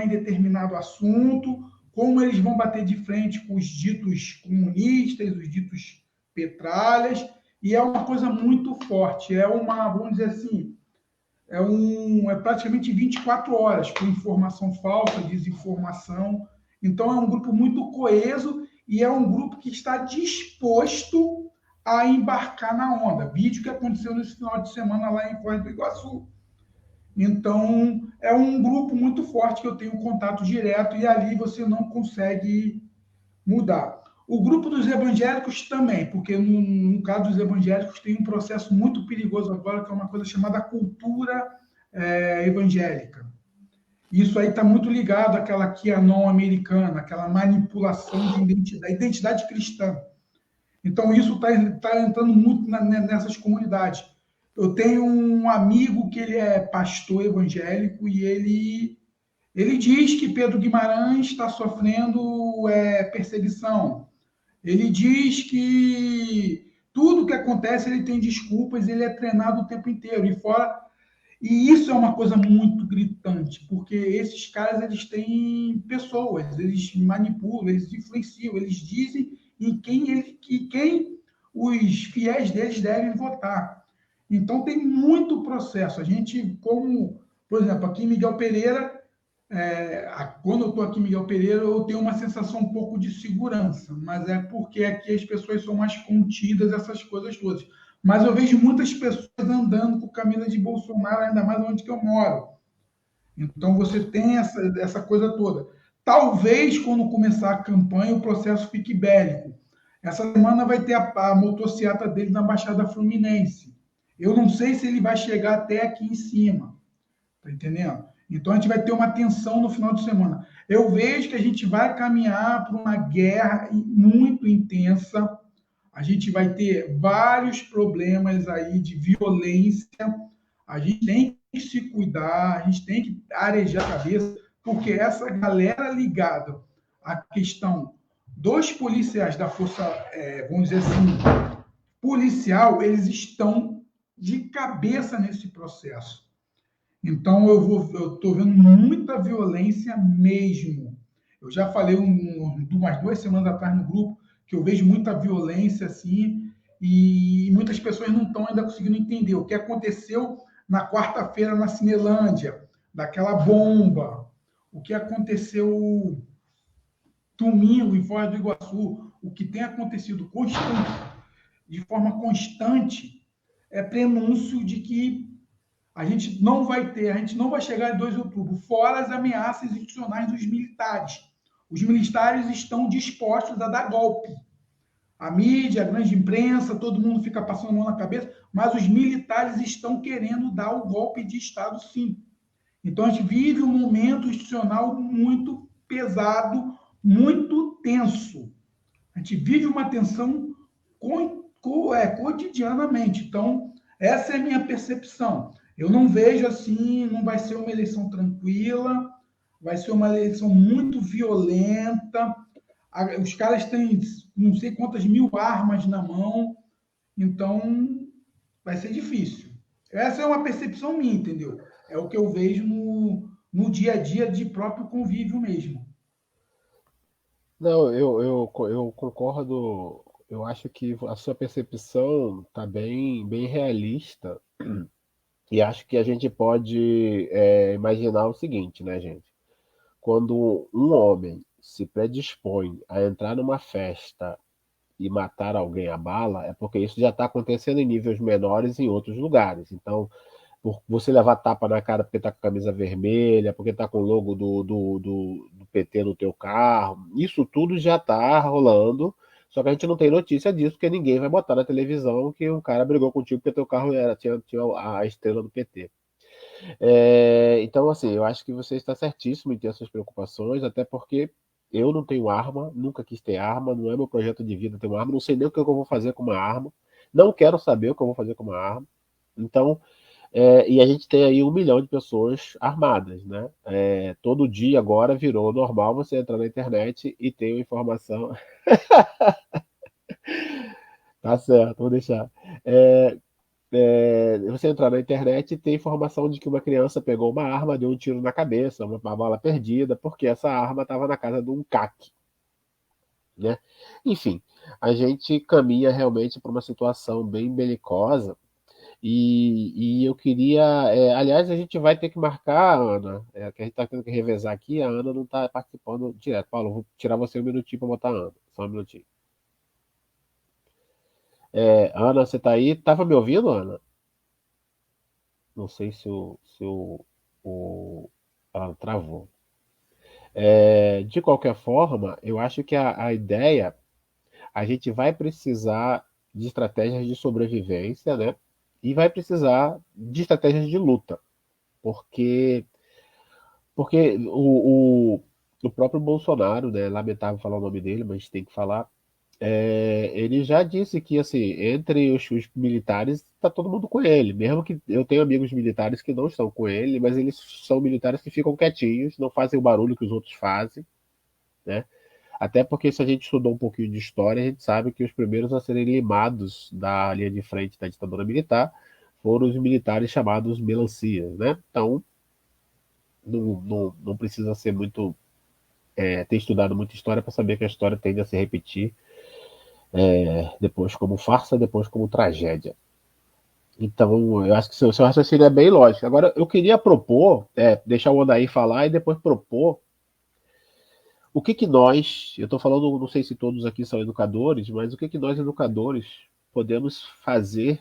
em determinado assunto, como eles vão bater de frente com os ditos comunistas, os ditos petralhas, e é uma coisa muito forte, vamos dizer assim, é praticamente 24 horas com informação falsa, desinformação. Então, é um grupo muito coeso e é um grupo que está disposto a embarcar na onda. Vídeo que aconteceu nesse final de semana lá em Foz do Iguaçu. Então, é um grupo muito forte que eu tenho contato direto e ali você não consegue mudar. O grupo dos evangélicos também, porque no caso dos evangélicos tem um processo muito perigoso agora, que é uma coisa chamada cultura evangélica. Isso aí está muito ligado àquela QAnon americana, aquela manipulação de identidade cristã. Então, isso está entrando muito nessas comunidades. Eu tenho um amigo que ele é pastor evangélico e ele diz que Pedro Guimarães está sofrendo perseguição. Ele diz que tudo que acontece ele tem desculpas, ele é treinado o tempo inteiro. E isso é uma coisa muito gritante, porque esses caras eles têm pessoas, eles manipulam, eles influenciam, eles dizem em quem os fiéis deles devem votar. Então tem muito processo. A gente, como, por exemplo, aqui em Miguel Pereira, quando eu estou aqui em Miguel Pereira, eu tenho uma sensação um pouco de segurança, mas é porque aqui as pessoas são mais contidas, essas coisas todas. Mas eu vejo muitas pessoas andando com camisa de Bolsonaro, ainda mais onde que eu moro. Então você tem essa coisa toda. Talvez, quando começar a campanha, o processo fique bélico. Essa semana vai ter a motociata dele na Baixada Fluminense. Eu não sei se ele vai chegar até aqui em cima. Tá entendendo? Então, a gente vai ter uma tensão no final de semana. Eu vejo que a gente vai caminhar para uma guerra muito intensa. A gente vai ter vários problemas aí de violência. A gente tem que se cuidar, a gente tem que arejar a cabeça, porque essa galera ligada à questão dos policiais da força, vamos dizer assim, policial, eles estão de cabeça nesse processo. Então, eu estou vendo muita violência mesmo. Eu já falei umas 2 semanas atrás no grupo que eu vejo muita violência assim e muitas pessoas não estão ainda conseguindo entender o que aconteceu na quarta-feira na Cinelândia, daquela bomba, o que aconteceu domingo em Foz do Iguaçu, o que tem acontecido de forma constante é prenúncio de que a gente não vai chegar em 2 de outubro, fora as ameaças institucionais dos militares. Os militares estão dispostos a dar golpe. A mídia, a grande imprensa, todo mundo fica passando a mão na cabeça, mas os militares estão querendo dar o golpe de Estado, sim. Então, a gente vive um momento institucional muito pesado, muito tenso. A gente vive uma tensão cotidianamente. Então, essa é a minha percepção. Eu não vejo assim, não vai ser uma eleição tranquila, vai ser uma eleição muito violenta. Os caras têm não sei quantas mil armas na mão, então vai ser difícil. Essa é uma percepção minha, entendeu? É o que eu vejo no dia a dia de próprio convívio mesmo. Não, eu concordo. Eu acho que a sua percepção está bem realista. E acho que a gente pode imaginar o seguinte, né, gente? Quando um homem se predispõe a entrar numa festa e matar alguém à bala, é porque isso já está acontecendo em níveis menores em outros lugares. Então, por você levar tapa na cara porque está com a camisa vermelha, porque está com o logo do PT no teu carro. Isso tudo já está rolando, só que a gente não tem notícia disso, porque ninguém vai botar na televisão que um cara brigou contigo porque teu carro tinha a estrela do PT. Então, assim, eu acho que você está certíssimo em ter essas preocupações, até porque eu não tenho arma, nunca quis ter arma, não é meu projeto de vida ter uma arma, não sei nem o que eu vou fazer com uma arma, não quero saber o que eu vou fazer com uma arma. Então, e a gente tem aí 1 milhão de pessoas armadas, né? Todo dia agora virou normal você entrar na internet e ter uma informação. Tá certo, vou deixar. Você entrar na internet e ter informação de que uma criança pegou uma arma, deu um tiro na cabeça, uma bala perdida, porque essa arma estava na casa de um CAC, né? Enfim, a gente caminha realmente para uma situação bem belicosa e eu queria, aliás, a gente vai ter que marcar, Ana, que a gente está tendo que revezar aqui, a Ana não está participando direto. Paulo, vou tirar você 1 minutinho para botar a Ana, só 1 minutinho. Ana, você está aí? Estava me ouvindo, Ana? Não sei se ela travou. De qualquer forma, eu acho que a ideia, a gente vai precisar de estratégias de sobrevivência, né? E vai precisar de estratégias de luta, porque o próprio Bolsonaro, né? Lamentável falar o nome dele, mas tem que falar. Ele já disse que, assim, entre os militares, está todo mundo com ele. Mesmo que eu tenho amigos militares que não estão com ele, mas eles são militares que ficam quietinhos, não fazem o barulho que os outros fazem, né? Até porque, se a gente estudou um pouquinho de história, a gente sabe que os primeiros a serem limados da linha de frente da ditadura militar foram os militares chamados melancias, né? Então, não precisa ser muito, ter estudado muita história para saber que a história tende a se repetir, depois como farsa, depois como tragédia. Então, eu acho que seu raciocínio é bem lógico. Agora, eu queria propor, deixar o Odair falar e depois propor o que nós, eu estou falando, não sei se todos aqui são educadores, mas o que nós, educadores, podemos fazer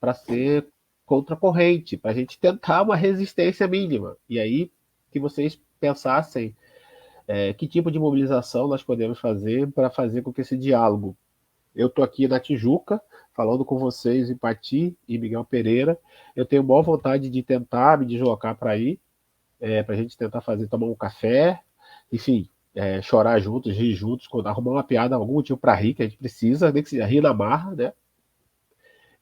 para ser contracorrente, para a gente tentar uma resistência mínima. E aí, que vocês pensassem que tipo de mobilização nós podemos fazer para fazer com que esse diálogo. Eu estou aqui na Tijuca, falando com vocês em Pati e Miguel Pereira. Eu tenho boa vontade de tentar me deslocar para aí, para a gente tentar tomar um café, enfim, chorar juntos, rir juntos, arrumar uma piada, algum motivo para rir, que a gente precisa, nem que seja rir na marra, né?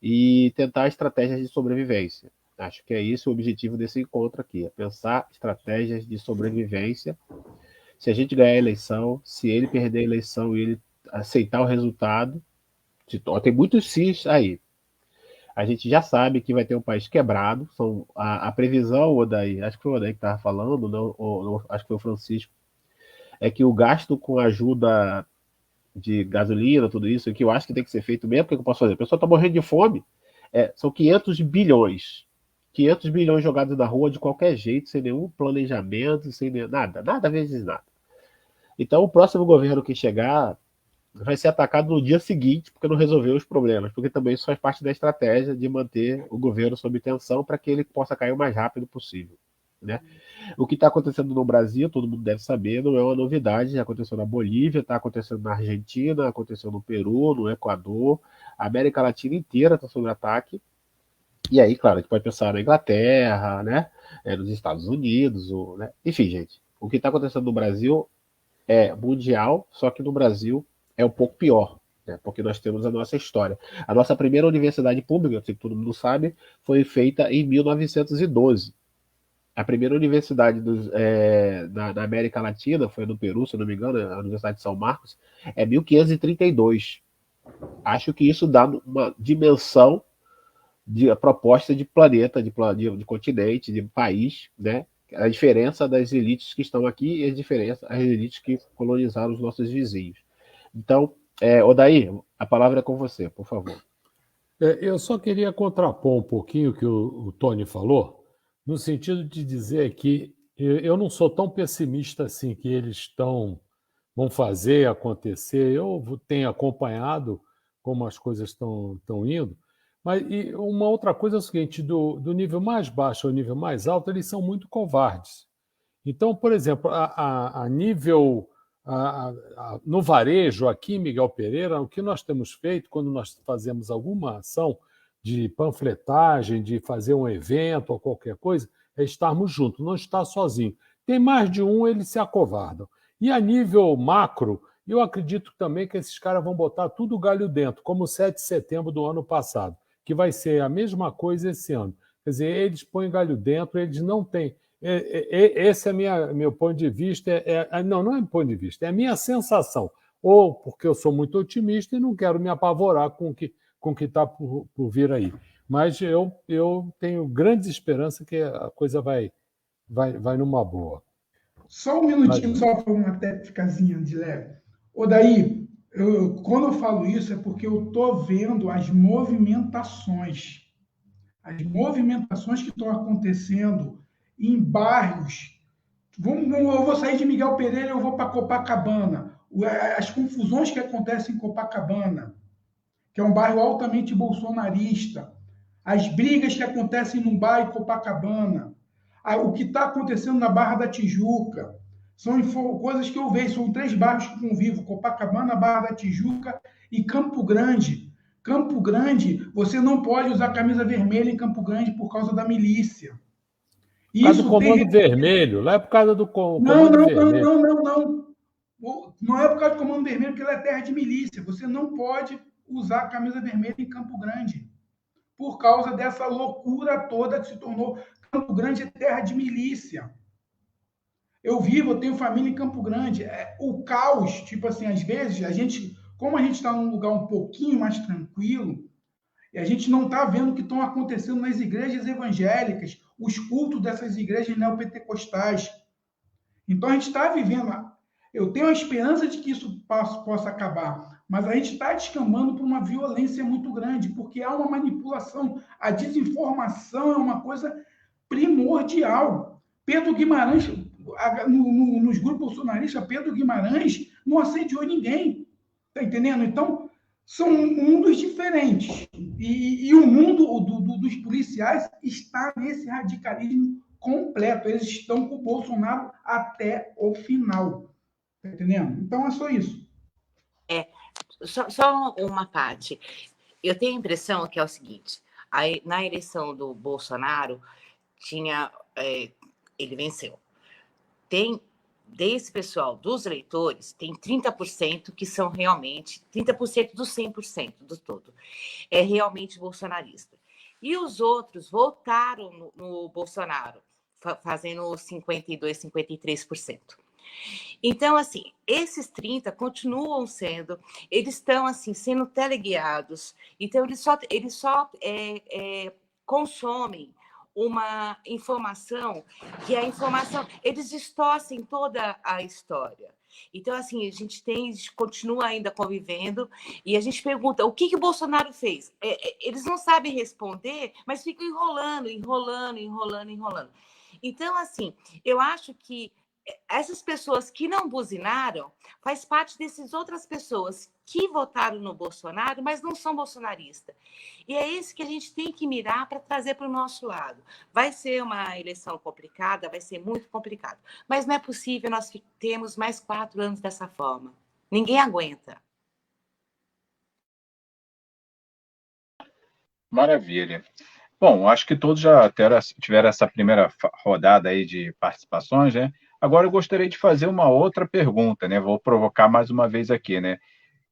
E tentar estratégias de sobrevivência. Acho que é isso o objetivo desse encontro aqui, é pensar estratégias de sobrevivência. Se a gente ganhar a eleição, se ele perder a eleição e ele aceitar o resultado, tem muitos sis aí. A gente já sabe que vai ter um país quebrado. A previsão, Odair, acho que foi o Odair que estava falando, não, acho que foi o Francisco, é que o gasto com ajuda de gasolina, tudo isso, que eu acho que tem que ser feito mesmo, porque eu posso fazer? A pessoa está morrendo de fome, são 500 bilhões. 500 bilhões jogados na rua de qualquer jeito, sem nenhum planejamento, sem nada vezes nada. Então, o próximo governo que chegar vai ser atacado no dia seguinte, porque não resolveu os problemas, porque também isso faz parte da estratégia de manter o governo sob tensão para que ele possa cair o mais rápido possível, né? O que está acontecendo no Brasil, todo mundo deve saber, não é uma novidade, já aconteceu na Bolívia, está acontecendo na Argentina, aconteceu no Peru, no Equador, a América Latina inteira está sob ataque. E aí, claro, a gente pode pensar na Inglaterra, né? Nos Estados Unidos, né? Enfim, gente, o que está acontecendo no Brasil é mundial, só que no Brasil é um pouco pior, né? Porque nós temos a nossa história. A nossa primeira universidade pública, que todo mundo sabe, foi feita em 1912. A primeira universidade na América Latina, foi no Peru, se eu não me engano, a Universidade de São Marcos, é 1532. Acho que isso dá uma dimensão de proposta de planeta, de continente, de país, né? A diferença das elites que estão aqui e as elites que colonizaram os nossos vizinhos. Então, Odair, a palavra é com você, por favor. Eu só queria contrapor um pouquinho o que o Tony falou, no sentido de dizer que eu não sou tão pessimista assim que eles vão fazer acontecer. Eu tenho acompanhado como as coisas estão indo, mas uma outra coisa é o seguinte, do nível mais baixo ao nível mais alto, eles são muito covardes. Então, por exemplo, a nível... no varejo, aqui, Miguel Pereira, o que nós temos feito quando nós fazemos alguma ação de panfletagem, de fazer um evento ou qualquer coisa, é estarmos juntos, não estar sozinho. Tem mais de um, eles se acovardam. E a nível macro, eu acredito também que esses caras vão botar tudo galho dentro, como o 7 de setembro do ano passado, que vai ser a mesma coisa esse ano. Quer dizer, eles põem galho dentro, eles não têm... Esse é meu ponto de vista. Não é meu ponto de vista, é a minha sensação. Ou porque eu sou muito otimista e não quero me apavorar com o que está por vir aí. Mas eu tenho grandes esperanças que a coisa vai numa boa. Só um minutinho, só para uma técnicazinha de leve. Daí, quando eu falo isso, é porque eu estou vendo as movimentações que estão acontecendo em bairros. Eu vou sair de Miguel Pereira e eu vou para Copacabana. As confusões que acontecem em Copacabana, que é um bairro altamente bolsonarista. As brigas que acontecem no bairro Copacabana. O que está acontecendo na Barra da Tijuca. São coisas que eu vejo. São 3 bairros que convivo. Copacabana, Barra da Tijuca e Campo Grande. Campo Grande, você não pode usar camisa vermelha em Campo Grande por causa da milícia. Por causa do Comando Vermelho. Lá é por causa do Comando Vermelho. Não é por causa do Comando Vermelho, porque ela é terra de milícia. Você não pode usar a camisa vermelha em Campo Grande. Por causa dessa loucura toda que se tornou. Campo Grande é terra de milícia. Eu tenho família em Campo Grande. O caos, tipo assim, às vezes, como a gente está num lugar um pouquinho mais tranquilo, e a gente não está vendo o que estão acontecendo nas igrejas evangélicas, os cultos dessas igrejas neopentecostais. Então, a gente está vivendo... Eu tenho a esperança de que isso possa acabar, mas a gente está descambando para uma violência muito grande, porque há uma manipulação. A desinformação é uma coisa primordial. Pedro Guimarães, nos grupos bolsonaristas, Pedro Guimarães não assediou ninguém. Está entendendo? Então, são mundos diferentes. E o mundo dos policiais está nesse radicalismo completo. Eles estão com o Bolsonaro até o final. Está entendendo? Então, é só isso. Só uma parte. Eu tenho a impressão que é o seguinte. Na eleição do Bolsonaro, ele venceu. Desse pessoal, dos eleitores, tem 30% que são realmente, 30% dos 100% do todo, é realmente bolsonarista. E os outros votaram no Bolsonaro, fazendo 52%, 53%. Então, assim, esses 30% continuam eles estão, assim, sendo teleguiados. Então, eles só consomem uma informação, que a informação... Eles distorcem toda a história. Então, assim, a gente continua ainda convivendo e a gente pergunta, o que o Bolsonaro fez? Eles não sabem responder, mas ficam enrolando. Então, assim, eu acho que essas pessoas que não buzinaram faz parte dessas outras pessoas que votaram no Bolsonaro, mas não são bolsonaristas. E é isso que a gente tem que mirar para trazer para o nosso lado. Vai ser uma eleição complicada, vai ser muito complicado. Mas não é possível nós termos mais 4 anos dessa forma. Ninguém aguenta. Maravilha. Bom, acho que todos já tiveram essa primeira rodada aí de participações, né? Agora eu gostaria de fazer uma outra pergunta, né? Vou provocar mais uma vez aqui, né?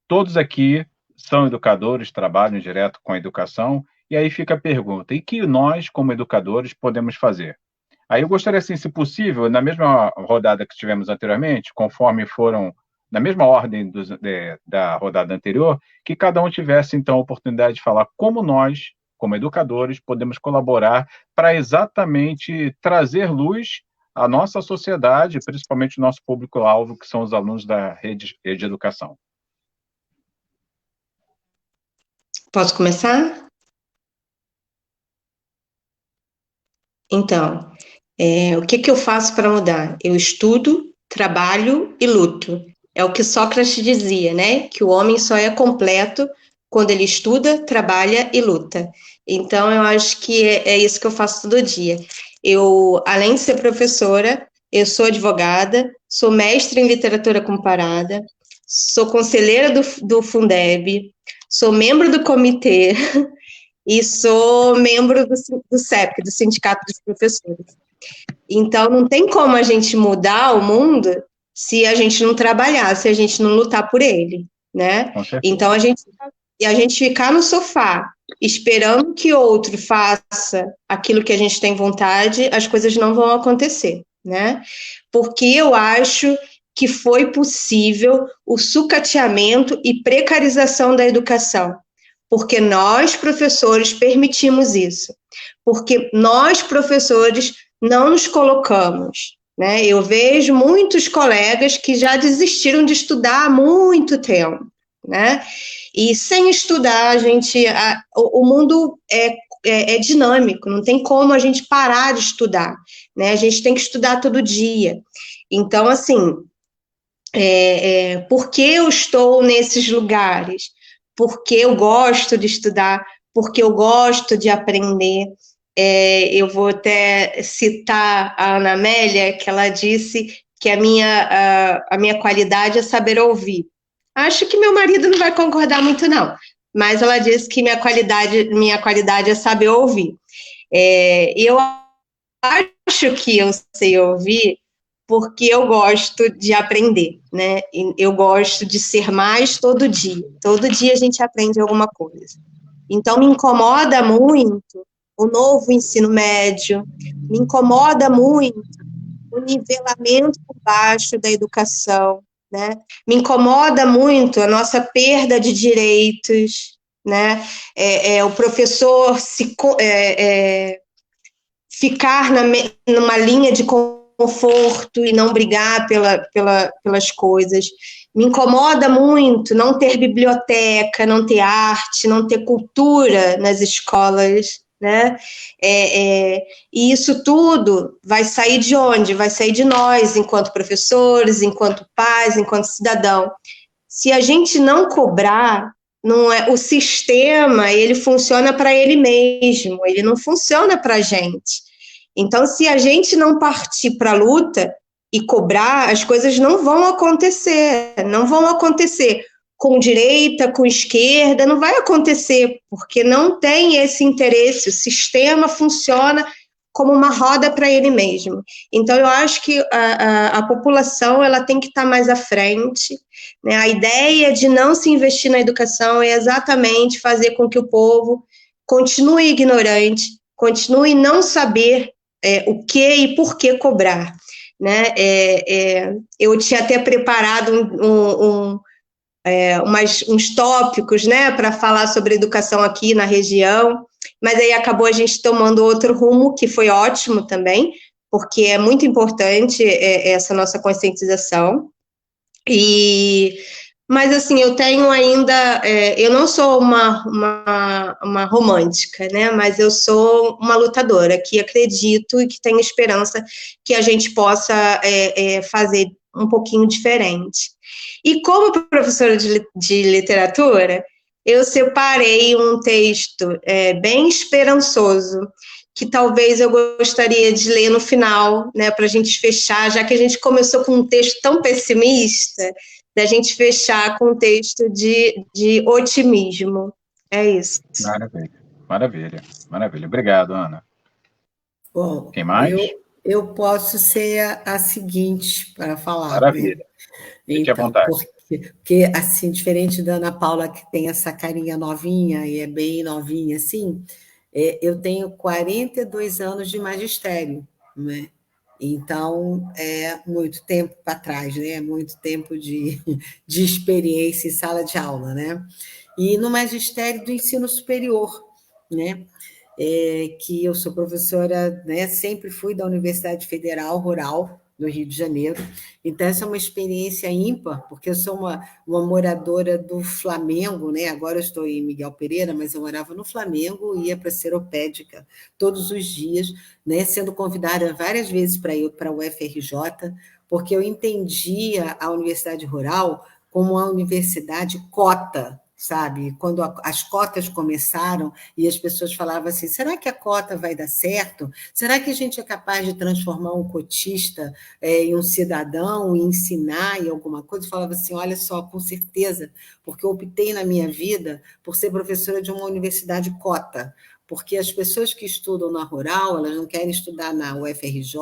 Todos aqui são educadores, trabalham direto com a educação, e aí fica a pergunta, e que nós, como educadores, podemos fazer? Aí eu gostaria, assim, se possível, na mesma rodada que tivemos anteriormente, conforme foram, na mesma ordem da rodada anterior, que cada um tivesse, então, a oportunidade de falar como nós, como educadores, podemos colaborar para exatamente trazer luz à nossa sociedade, principalmente o nosso público-alvo, que são os alunos da rede de educação. Posso começar? Então, o que eu faço para mudar? Eu estudo, trabalho e luto. É o que Sócrates dizia, né? Que o homem só é completo quando ele estuda, trabalha e luta. Então, eu acho que é isso que eu faço todo dia. Além de ser professora, eu sou advogada, sou mestre em literatura comparada, sou conselheira do Fundeb, sou membro do comitê e sou membro do SEPC, do Sindicato dos Professores. Então, não tem como a gente mudar o mundo se a gente não trabalhar, se a gente não lutar por ele, né? Então, a gente ficar no sofá esperando que outro faça aquilo que a gente tem vontade, as coisas não vão acontecer, né? Porque eu acho que foi possível o sucateamento e precarização da educação, porque nós, professores, permitimos isso, porque nós, professores, não nos colocamos, né? Eu vejo muitos colegas que já desistiram de estudar há muito tempo, né? E sem estudar, o mundo é dinâmico, não tem como a gente parar de estudar, né? A gente tem que estudar todo dia. Então, assim, por que eu estou nesses lugares? Porque eu gosto de estudar, porque eu gosto de aprender. Eu vou até citar a Ana Amélia, que ela disse que a minha qualidade é saber ouvir. Acho que meu marido não vai concordar muito, não, mas ela disse que minha qualidade é saber ouvir. Eu acho que eu sei ouvir porque eu gosto de aprender, né? Eu gosto de ser mais todo dia. Todo dia a gente aprende alguma coisa. Então, me incomoda muito o novo ensino médio, me incomoda muito o nivelamento por baixo da educação, né? Me incomoda muito a nossa perda de direitos, né? O professor ficar numa linha de conforto e não brigar pelas coisas. Me incomoda muito não ter biblioteca, não ter arte, não ter cultura nas escolas, né? E isso tudo vai sair de onde? Vai sair de nós, enquanto professores, enquanto pais, enquanto cidadão. Se a gente não cobrar, o sistema, ele funciona para ele mesmo, ele não funciona para a gente. Então, se a gente não partir para a luta e cobrar, as coisas não vão acontecer com direita, com esquerda, não vai acontecer, porque não tem esse interesse, o sistema funciona como uma roda para ele mesmo. Então, eu acho que a população ela tem que estar mais à frente, né? A ideia de não se investir na educação é exatamente fazer com que o povo continue ignorante, continue não saber o que e por que cobrar, né? Eu tinha até preparado uns tópicos, né, para falar sobre educação aqui na região, mas aí acabou a gente tomando outro rumo, que foi ótimo também, porque é muito importante essa nossa conscientização. Mas, assim, eu tenho ainda... eu não sou uma romântica, né? Mas eu sou uma lutadora, que acredito e que tenho esperança que a gente possa fazer um pouquinho diferente. E como professora de literatura, eu separei um texto bem esperançoso, que talvez eu gostaria de ler no final, né? Para a gente fechar, já que a gente começou com um texto tão pessimista, da gente fechar com um texto de otimismo. É isso. Maravilha. Obrigado, Ana. Bom, quem mais? Eu posso ser a seguinte para falar. Maravilha. Né? Fique à vontade. Porque, assim, diferente da Ana Paula, que tem essa carinha novinha, e é bem novinha, assim, eu tenho 42 anos de magistério, né? Então, é muito tempo para trás, né? Muito tempo de experiência em sala de aula, né? E no magistério do ensino superior, né? Que eu sou professora, né? Sempre fui da Universidade Federal Rural do Rio de Janeiro. Então, essa é uma experiência ímpar, porque eu sou uma moradora do Flamengo, né? Agora eu estou em Miguel Pereira, mas eu morava no Flamengo e ia para a Seropédica todos os dias, né? Sendo convidada várias vezes para ir para o UFRJ, porque eu entendia a Universidade Rural como uma universidade cota, sabe? Quando as cotas começaram e as pessoas falavam assim, será que a cota vai dar certo? Será que a gente é capaz de transformar um cotista em um cidadão e ensinar em alguma coisa? Eu falava assim, olha só, com certeza, porque eu optei na minha vida por ser professora de uma universidade cota, porque as pessoas que estudam na rural, elas não querem estudar na UFRJ,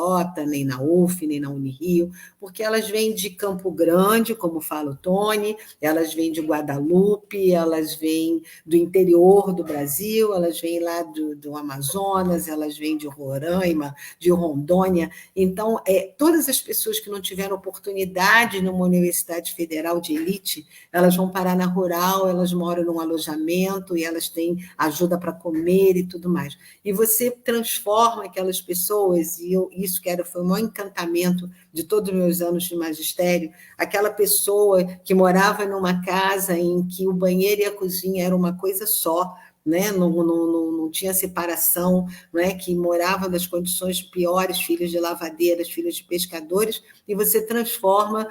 nem na UF, nem na Unirio, porque elas vêm de Campo Grande, como fala o Tony, elas vêm de Guadalupe, elas vêm do interior do Brasil, elas vêm lá do Amazonas, elas vêm de Roraima, de Rondônia. Então, todas as pessoas que não tiveram oportunidade numa universidade federal de elite, elas vão parar na rural, elas moram num alojamento e elas têm ajuda para comer e tudo mais. E você transforma aquelas pessoas, e isso foi o maior encantamento de todos os meus anos de magistério, aquela pessoa que morava numa casa em que o banheiro e a cozinha eram uma coisa só, né? Não tinha separação, né? Que morava nas condições piores, filhos de lavadeiras, filhos de pescadores, e você transforma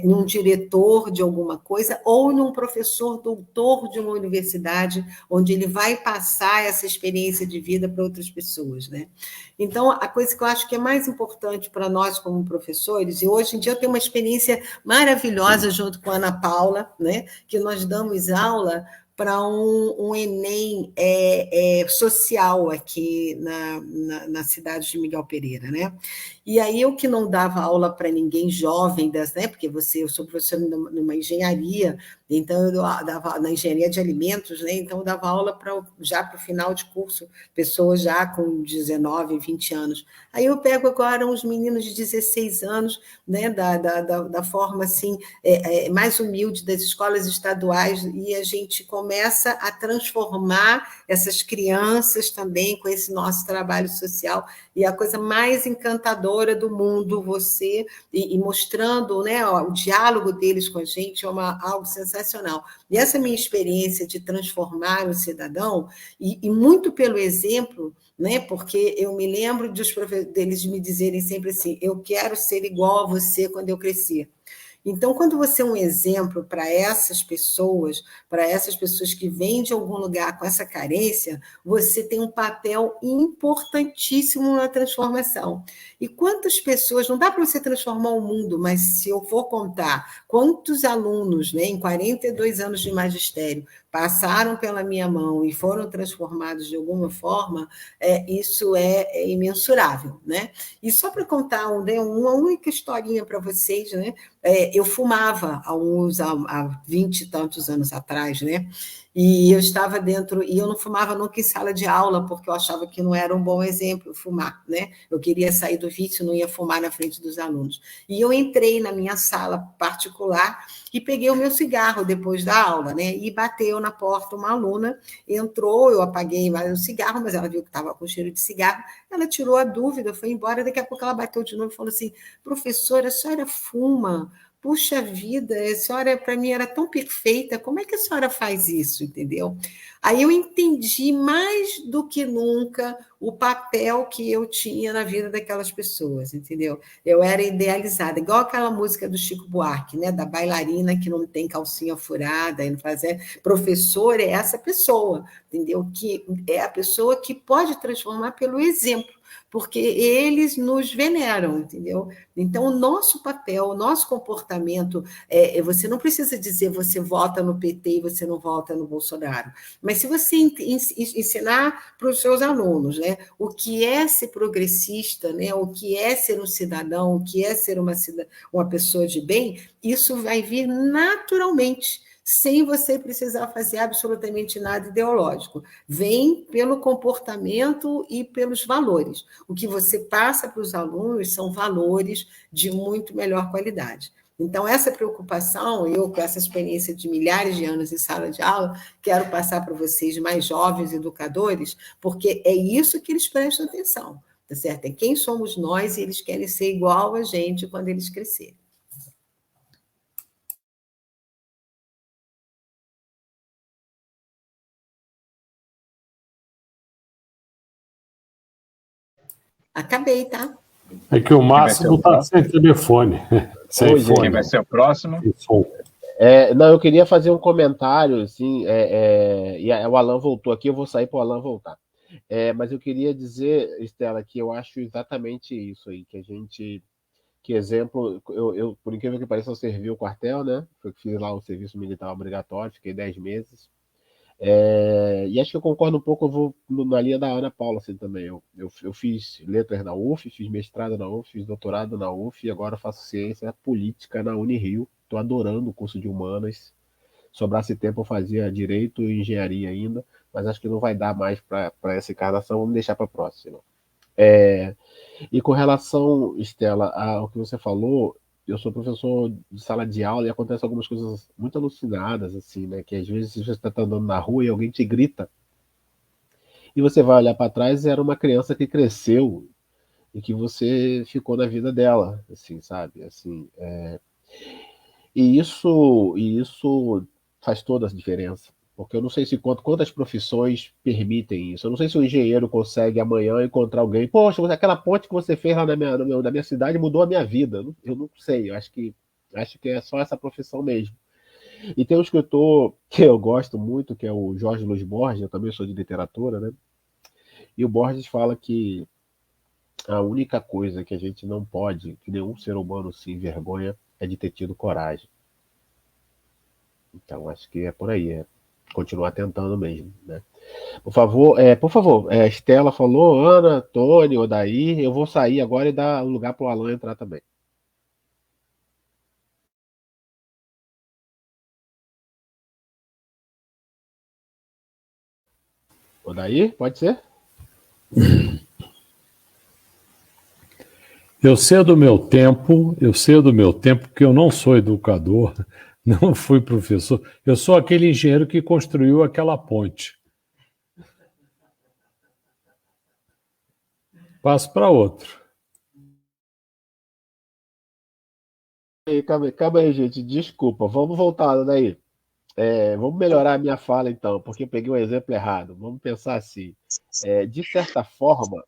num diretor de alguma coisa ou num professor doutor de uma universidade, onde ele vai passar essa experiência de vida para outras pessoas, né? Então, a coisa que eu acho que é mais importante para nós como professores, e hoje em dia eu tenho uma experiência maravilhosa junto com a Ana Paula, né? Que nós damos aula para um Enem social aqui na cidade de Miguel Pereira, né? E aí eu que não dava aula para ninguém jovem, né? Porque eu sou professora numa engenharia, então eu dava na engenharia de alimentos, né? Então eu dava aula já para o final de curso, pessoas já com 19, 20 anos. Aí eu pego agora uns meninos de 16 anos, né? Da forma assim, mais humilde das escolas estaduais, e a gente começa a transformar essas crianças também com esse nosso trabalho social, e a coisa mais encantadora do mundo, você, e mostrando, né, o diálogo deles com a gente, algo sensacional. E essa minha experiência de transformar o cidadão, e muito pelo exemplo, né, porque eu me lembro deles me dizerem sempre assim, eu quero ser igual a você quando eu crescer. Então, quando você é um exemplo para essas pessoas que vêm de algum lugar com essa carência, você tem um papel importantíssimo na transformação. E quantas pessoas, não dá para você transformar o mundo, mas se eu for contar quantos alunos, né, em 42 anos de magistério, passaram pela minha mão e foram transformados de alguma forma, isso é imensurável, né? E só para contar uma única historinha para vocês, né? Eu fumava há 20 e tantos anos atrás, né? E eu estava dentro, e eu não fumava nunca em sala de aula, porque eu achava que não era um bom exemplo fumar, né? Eu queria sair do vício, não ia fumar na frente dos alunos. E eu entrei na minha sala particular e peguei o meu cigarro depois da aula, né? E bateu na porta uma aluna, entrou, eu apaguei o cigarro, mas ela viu que estava com cheiro de cigarro, ela tirou a dúvida, foi embora, daqui a pouco ela bateu de novo e falou assim, professora, a senhora fuma? Puxa vida, a senhora para mim era tão perfeita, como é que a senhora faz isso, entendeu? Aí eu entendi mais do que nunca o papel que eu tinha na vida daquelas pessoas, entendeu? Eu era idealizada, igual aquela música do Chico Buarque, né? Da bailarina que não tem calcinha furada, e não faz. Professor é essa pessoa, entendeu? Que é a pessoa que pode transformar pelo exemplo, porque eles nos veneram, entendeu? Então, o nosso papel, o nosso comportamento, você não precisa dizer você vota no PT e você não vota no Bolsonaro, mas se você ensinar para os seus alunos, né, o que é ser progressista, né, o que é ser um cidadão, o que é ser uma pessoa de bem, isso vai vir naturalmente, sem você precisar fazer absolutamente nada ideológico. Vem pelo comportamento e pelos valores. O que você passa para os alunos são valores de muito melhor qualidade. Então, essa preocupação, eu com essa experiência de milhares de anos em sala de aula, quero passar para vocês mais jovens educadores, porque é isso que eles prestam atenção, tá certo? É quem somos nós e eles querem ser igual a gente quando eles crescerem. Acabei, tá? É que o Máximo está sem telefone. Sem fone. Quem vai ser o próximo? Não, eu queria fazer um comentário, assim, o Alan voltou aqui, eu vou sair para o Alan voltar. Mas eu queria dizer, Estela, que eu acho exatamente isso aí, que exemplo, por incrível que pareça, eu servi o quartel, né? Fiz lá o serviço militar obrigatório, fiquei 10 meses. E acho que eu concordo um pouco, eu vou na linha da Ana Paula assim, também. Eu fiz letras na UF, fiz mestrado na UF, fiz doutorado na UF e agora faço ciência política na Unirio. Estou adorando o curso de humanas. Sobrasse tempo eu fazia direito e engenharia ainda, mas acho que não vai dar mais para essa encarnação, vamos deixar para a próxima. E com relação, Estela, ao que você falou, eu sou professor de sala de aula e acontecem algumas coisas muito alucinadas, assim, né? Que às vezes você está andando na rua e alguém te grita, e você vai olhar para trás e era uma criança que cresceu e que você ficou na vida dela, assim, sabe? Assim, e isso faz toda a diferença. Porque eu não sei se quantas profissões permitem isso. Eu não sei se o engenheiro consegue amanhã encontrar alguém. Poxa, aquela ponte que você fez lá na minha cidade mudou a minha vida. Eu não sei. Eu acho que é só essa profissão mesmo. E tem um escritor que eu gosto muito, que é o Jorge Luiz Borges. Eu também sou de literatura, né? E o Borges fala que a única coisa que a gente não pode, que nenhum ser humano se envergonha, é de ter tido coragem. Então, acho que é por aí, continuar tentando mesmo, né? Por favor, Estela falou, Ana, Tony, Odair, eu vou sair agora e dar lugar para o Alan entrar também. Odair, pode ser? Eu sei do meu tempo, porque eu não sou educador, não fui professor, eu sou aquele engenheiro que construiu aquela ponte. Passo para outro. Calma aí, gente, desculpa, vamos voltar daí. Vamos melhorar a minha fala então, porque eu peguei um exemplo errado. Vamos pensar assim, de certa forma,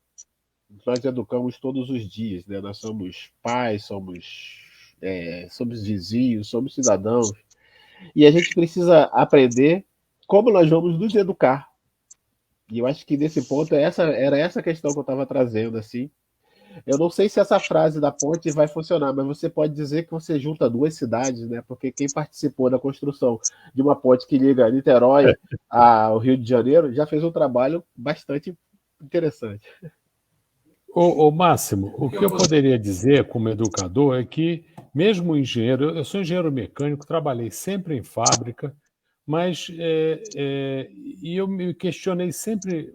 nós educamos todos os dias, né? Nós somos pais, somos vizinhos, somos cidadãos, e a gente precisa aprender como nós vamos nos educar. E eu acho que nesse ponto era essa questão que eu estava trazendo, assim. Eu não sei se essa frase da ponte vai funcionar, mas você pode dizer que você junta duas cidades, né? Porque quem participou da construção de uma ponte que liga Niterói ao Rio de Janeiro já fez um trabalho bastante interessante. Ô, Máximo, o que eu poderia dizer como educador é que, mesmo engenheiro, eu sou engenheiro mecânico, trabalhei sempre em fábrica, mas e eu me questionei sempre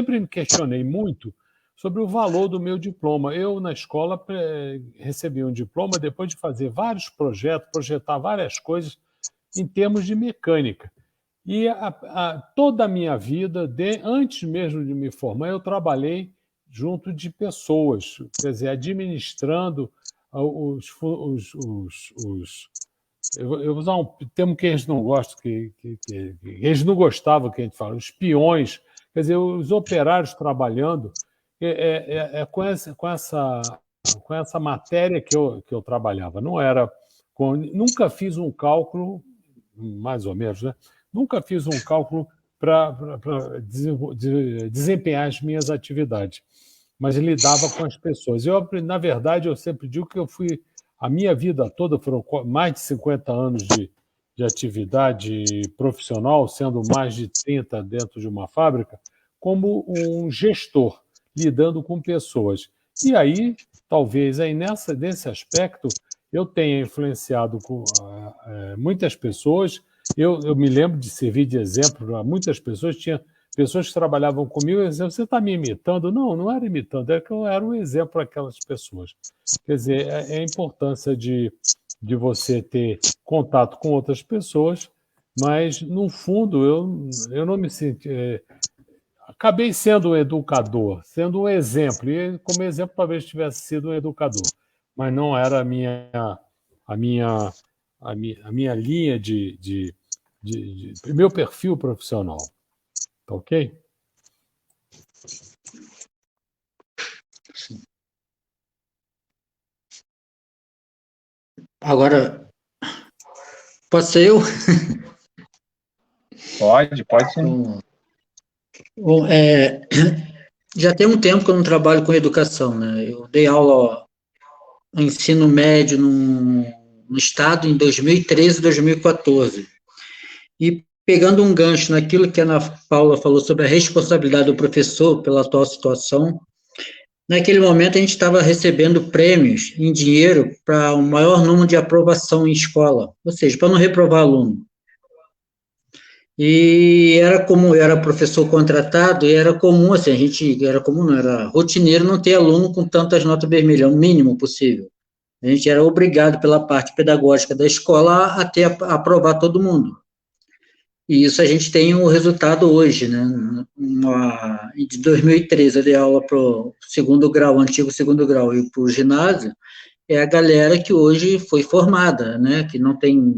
me questionei muito sobre o valor do meu diploma. Eu, na escola, recebi um diploma depois de fazer vários projetos, projetar várias coisas em termos de mecânica. E toda a minha vida, antes mesmo de me formar, eu trabalhei junto de pessoas, quer dizer, administrando eu vou usar um termo que eles não gostam, que eles não gostavam que a gente fala, os peões, quer dizer, os operários trabalhando, com essa matéria que eu trabalhava. Não era, nunca fiz um cálculo, mais ou menos, né? Nunca fiz um cálculo para desempenhar as minhas atividades, mas lidava com as pessoas. Na verdade, eu sempre digo que a minha vida toda foram mais de 50 anos de atividade profissional, sendo mais de 30 dentro de uma fábrica, como um gestor, lidando com pessoas. E aí, talvez aí nesse aspecto, eu tenha influenciado muitas pessoas. Eu me lembro de servir de exemplo a muitas pessoas. Tinha pessoas que trabalhavam comigo e diziam, você está me imitando? Não, não era imitando, é que eu era um exemplo para aquelas pessoas. Quer dizer, é a importância de você ter contato com outras pessoas, mas, no fundo, eu não me senti... acabei sendo um educador, sendo um exemplo, e como exemplo talvez tivesse sido um educador, mas não era a minha linha de meu perfil profissional. Tá ok? Agora, Posso ser eu? Pode sim. Bom, já tem um tempo que eu não trabalho com educação, né? Eu dei aula no ensino médio no estado em 2013 e 2014. E pegando um gancho naquilo que a Ana Paula falou sobre a responsabilidade do professor pela atual situação, naquele momento a gente estava recebendo prêmios em dinheiro para o maior número de aprovação em escola, ou seja, para não reprovar aluno. E era comum, eu era professor contratado, e era comum, assim, não, era rotineiro não ter aluno com tantas notas vermelhas, o mínimo possível. A gente era obrigado, pela parte pedagógica da escola, a aprovar todo mundo. E isso a gente tem o resultado hoje, né? De 2013, eu dei aula para o segundo grau, o antigo segundo grau, e para o ginásio, é a galera que hoje foi formada, né? Que não tem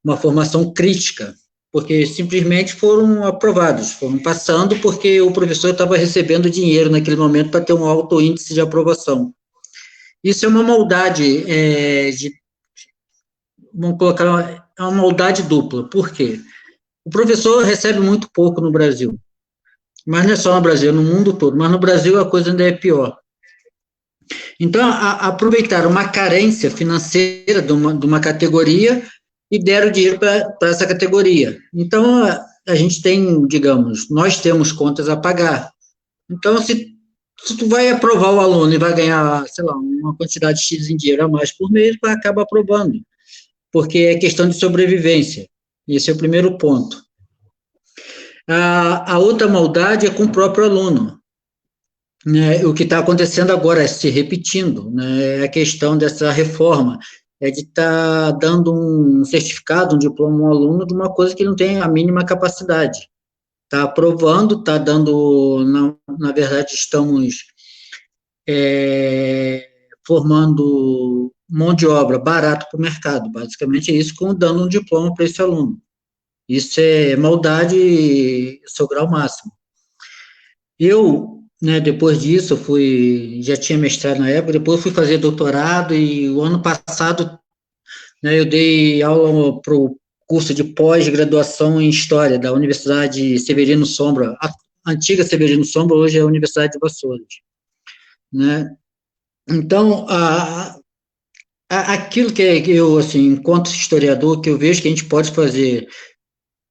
uma formação crítica, porque simplesmente foram aprovados, foram passando porque o professor estava recebendo dinheiro naquele momento para ter um alto índice de aprovação. Isso é uma maldade, vamos colocar, é uma maldade dupla. Por quê? O professor recebe muito pouco no Brasil, mas não é só no Brasil, é no mundo todo, mas no Brasil a coisa ainda é pior. Então, aproveitaram uma carência financeira de uma categoria e deram dinheiro para essa categoria. Então, a gente tem, digamos, nós temos contas a pagar. Então, se tu vai aprovar o aluno e vai ganhar, sei lá, uma quantidade X em dinheiro a mais por mês, vai acabar aprovando, porque é questão de sobrevivência. Esse é o primeiro ponto. A outra maldade é com o próprio aluno. Né? O que está acontecendo agora é se repetindo, né? É a questão dessa reforma, é de estar dando um certificado, um diploma a um aluno de uma coisa que não tem a mínima capacidade. Está aprovando, está dando, na verdade, estamos formando mão de obra barato para o mercado, basicamente é isso, dando um diploma para esse aluno. Isso é maldade, seu grau máximo. Eu, né, depois disso, já tinha mestrado na época, depois fui fazer doutorado, e o ano passado, né, eu dei aula para o curso de pós-graduação em História da Universidade Severino Sombra, a antiga Severino Sombra, hoje é a Universidade de Vassouras. Né? Então, aquilo que eu, assim, enquanto historiador, que eu vejo que a gente pode fazer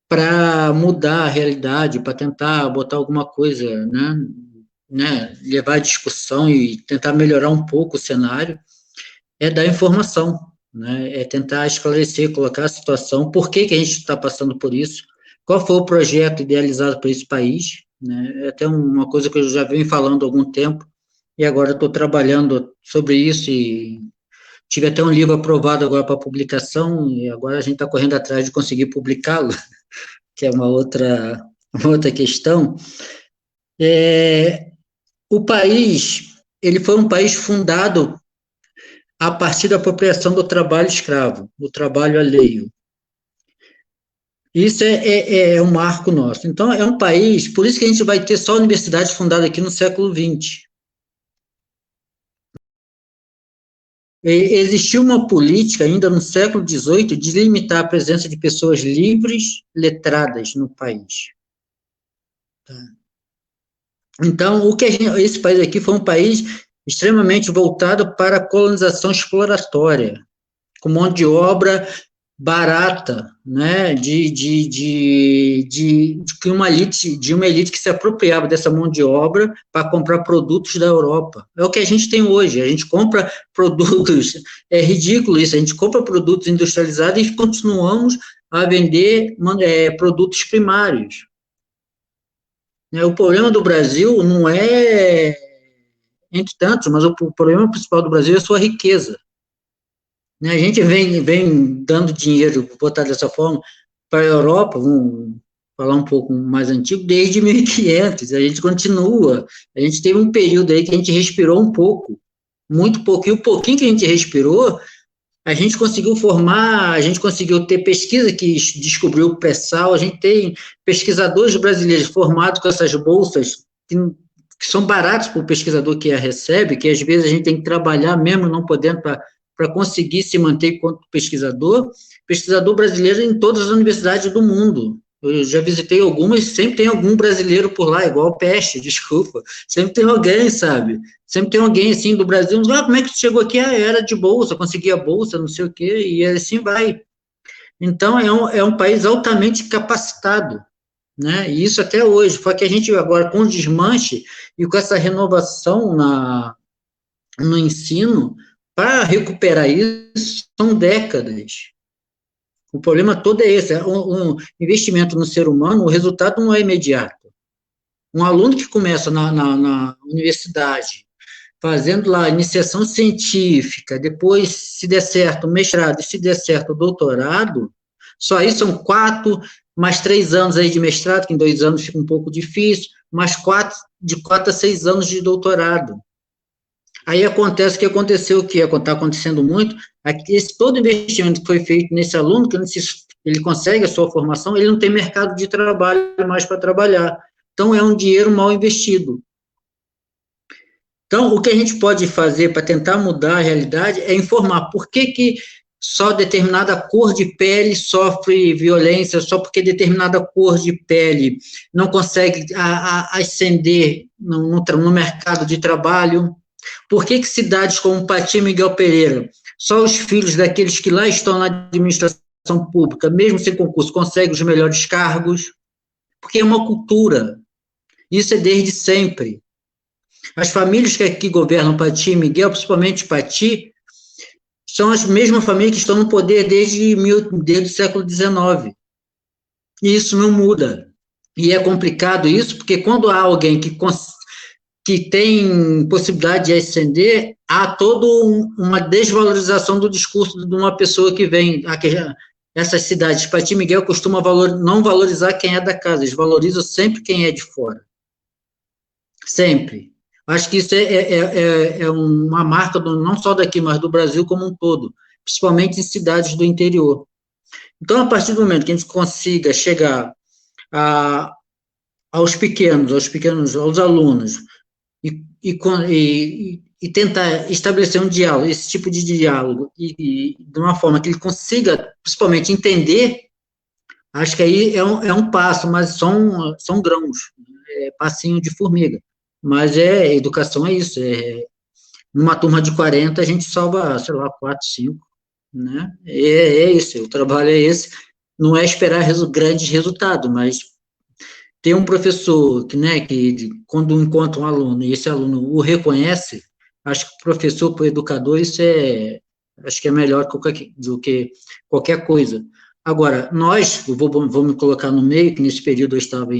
para mudar a realidade, para tentar botar alguma coisa, né, levar a discussão e tentar melhorar um pouco o cenário, é dar informação, né, é tentar esclarecer, colocar a situação, por que a gente está passando por isso, qual foi o projeto idealizado para esse país, né, é até uma coisa que eu já venho falando há algum tempo, e agora estou trabalhando sobre isso, e tive até um livro aprovado agora para publicação, e agora a gente está correndo atrás de conseguir publicá-lo, que é uma outra questão. O país, ele foi um país fundado a partir da apropriação do trabalho escravo, do trabalho alheio. Isso é um marco nosso. Então, é um país, por isso que a gente vai ter só universidades fundadas aqui no século XX. Existiu uma política, ainda no século XVIII, de limitar a presença de pessoas livres, letradas no país. Tá? Então, esse país aqui foi um país extremamente voltado para a colonização exploratória, com mão de obra barata, né, de uma elite que se apropriava dessa mão de obra para comprar produtos da Europa. É o que a gente tem hoje, a gente compra produtos, é ridículo isso, a gente compra produtos industrializados e continuamos a vender produtos primários. O problema do Brasil não é, entre tantos, mas o problema principal do Brasil é a sua riqueza. A gente vem dando dinheiro, vou botar dessa forma, para a Europa, vamos falar um pouco mais antigo, desde 1500, a gente continua, a gente teve um período aí que a gente respirou um pouco, muito pouco, e o pouquinho que a gente respirou, a gente conseguiu formar, a gente conseguiu ter pesquisa que descobriu o pré-sal, a gente tem pesquisadores brasileiros formados com essas bolsas que são baratos para o pesquisador que a recebe, que às vezes a gente tem que trabalhar mesmo não podendo para para conseguir se manter enquanto pesquisador brasileiro em todas as universidades do mundo. Eu já visitei algumas, sempre tem algum brasileiro por lá, igual peste, desculpa. Sempre tem alguém, sabe? Sempre tem alguém, assim, do Brasil. Como é que tu chegou aqui? Era de bolsa, conseguia bolsa, não sei o quê, e assim vai. Então, é um país altamente capacitado, né? E isso até hoje. Só que a gente agora, com o desmanche e com essa renovação no ensino, para recuperar isso, são décadas. O problema todo é esse, um investimento no ser humano, o resultado não é imediato. Um aluno que começa na universidade, fazendo lá iniciação científica, depois, se der certo, mestrado, e se der certo, o doutorado, só aí são 4, mais 3 anos aí de mestrado, que em 2 anos fica um pouco difícil, mais 4 a 6 anos de doutorado. Aí acontece o que aconteceu, o que está acontecendo muito, todo investimento que foi feito nesse aluno, que ele consegue a sua formação, ele não tem mercado de trabalho mais para trabalhar. Então, é um dinheiro mal investido. Então, o que a gente pode fazer para tentar mudar a realidade é informar por que só determinada cor de pele sofre violência, só porque determinada cor de pele não consegue ascender no mercado de trabalho. Por que cidades como Pati e Miguel Pereira, só os filhos daqueles que lá estão na administração pública, mesmo sem concurso, conseguem os melhores cargos? Porque é uma cultura. Isso é desde sempre. As famílias que aqui governam Pati e Miguel, principalmente Pati, são as mesmas famílias que estão no poder desde o século XIX. E isso não muda. E é complicado isso, porque quando há alguém que tem possibilidade de ascender, há toda uma desvalorização do discurso de uma pessoa que vem. Essas cidades, Pati e Miguel, costuma não valorizar quem é da casa, eles valorizam sempre quem é de fora. Sempre. Acho que isso é uma marca não só daqui, mas do Brasil como um todo, principalmente em cidades do interior. Então, a partir do momento que a gente consiga chegar aos pequenos, aos alunos, e tentar estabelecer um diálogo, esse tipo de diálogo, e de uma forma que ele consiga, principalmente, entender, acho que aí é um passo, mas são grãos, passinho de formiga. Mas educação é isso, numa turma de 40, a gente salva, sei lá, 4, 5, né? É isso, o trabalho é esse, não é esperar grandes resultados, mas ter um professor que quando encontra um aluno e esse aluno o reconhece, acho que o professor para o educador, acho que é melhor do que qualquer coisa. Agora, eu vou me colocar no meio, que nesse período eu estava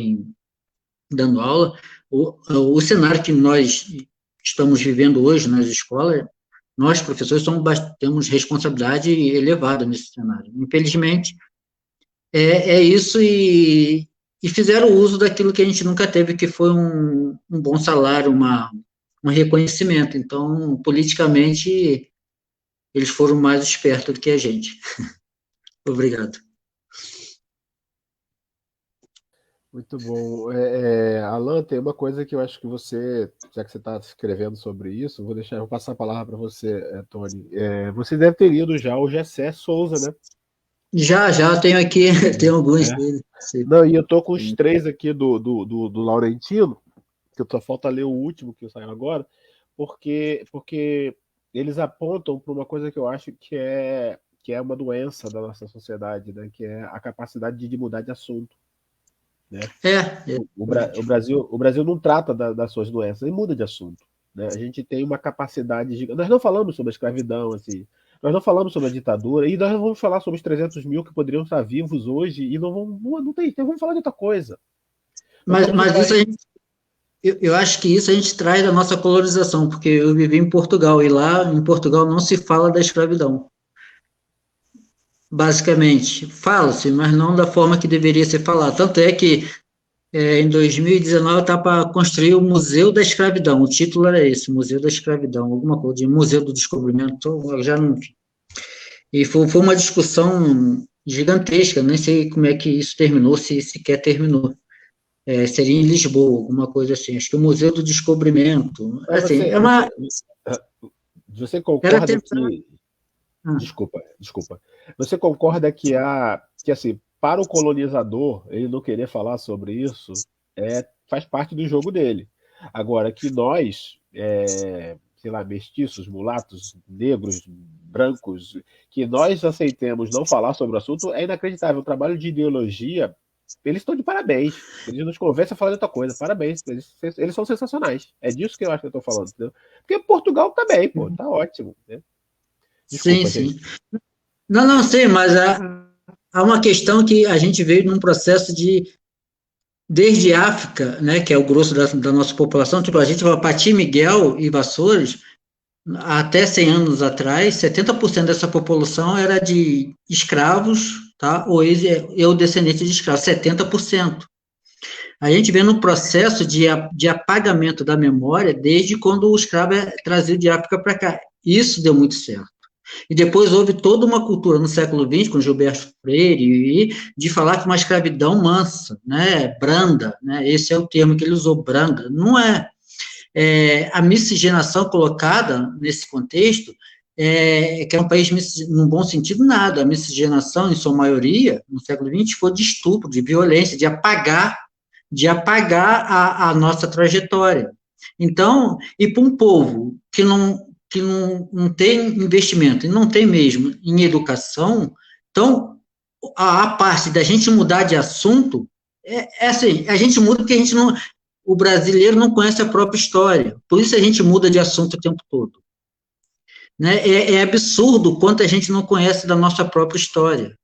dando aula, o cenário que nós estamos vivendo hoje nas escolas, nós, professores, temos responsabilidade elevada nesse cenário. Infelizmente, é isso, e fizeram uso daquilo que a gente nunca teve, que foi um bom salário, um reconhecimento. Então, politicamente, eles foram mais espertos do que a gente. Obrigado. Muito bom. Alan, tem uma coisa que eu acho que você, já que você está escrevendo sobre isso, vou passar a palavra para você, Tony. Você deve ter lido já o Gessé Souza, né? Já tenho aqui, tem alguns dele. Não, e eu tô com os 3 aqui do Laurentino, que só falta ler o último que saiu agora, porque eles apontam para uma coisa que eu acho que é uma doença da nossa sociedade, né? Que é a capacidade de mudar de assunto. Né? O Brasil não trata das suas doenças, ele muda de assunto. Né? A gente tem uma capacidade gigante. Nós não falamos sobre a escravidão, assim, nós não falamos sobre a ditadura, e nós não vamos falar sobre os 300 mil que poderiam estar vivos hoje, e vamos falar de outra coisa. Mas isso eu acho que isso a gente traz da nossa colonização, porque eu vivi em Portugal, e lá em Portugal não se fala da escravidão. Basicamente, fala-se, mas não da forma que deveria ser falado. Tanto é que em 2019 está para construir o Museu da Escravidão. O título era esse, Museu da Escravidão, alguma coisa, de Museu do Descobrimento, já não. E foi uma discussão gigantesca, nem sei como é que isso terminou, se sequer terminou. Seria em Lisboa, alguma coisa assim. Acho que o Museu do Descobrimento. Assim, você concorda que Desculpa. Você concorda que assim, para o colonizador, ele não querer falar sobre isso faz parte do jogo dele. Agora, que nós, sei lá, mestiços, mulatos, negros, brancos, que nós aceitemos não falar sobre o assunto é inacreditável. O trabalho de ideologia, eles estão de parabéns. Eles nos convencem a falar de outra coisa. Parabéns. Eles são sensacionais. É disso que eu acho que eu estou falando. Entendeu? Porque Portugal tá bem, pô. Tá ótimo. Né? Desculpa, sim, gente. sim. Não, sei, mas há uma questão que a gente veio num processo desde África, né, que é o grosso da nossa população, tipo, a gente vai para Pati, Miguel e Vassouras, até 100 anos atrás, 70% dessa população era de escravos, tá, ou descendente de escravos, 70%. A gente vê no processo de apagamento da memória desde quando o escravo é trazido de África para cá. Isso deu muito certo. E depois houve toda uma cultura no século XX, com Gilberto Freire, de falar que uma escravidão mansa, né, branda, né, esse é o termo que ele usou, branda. Não é. A miscigenação colocada nesse contexto, que é um país, num bom sentido, nada. A miscigenação, em sua maioria, no século XX, foi de estupro, de violência, de apagar a nossa trajetória. Então, e para um povo que não tem investimento, e não tem mesmo em educação, então, a parte da gente mudar de assunto, assim, a gente muda porque o brasileiro não conhece a própria história, por isso a gente muda de assunto o tempo todo. Né? É absurdo quanto a gente não conhece da nossa própria história.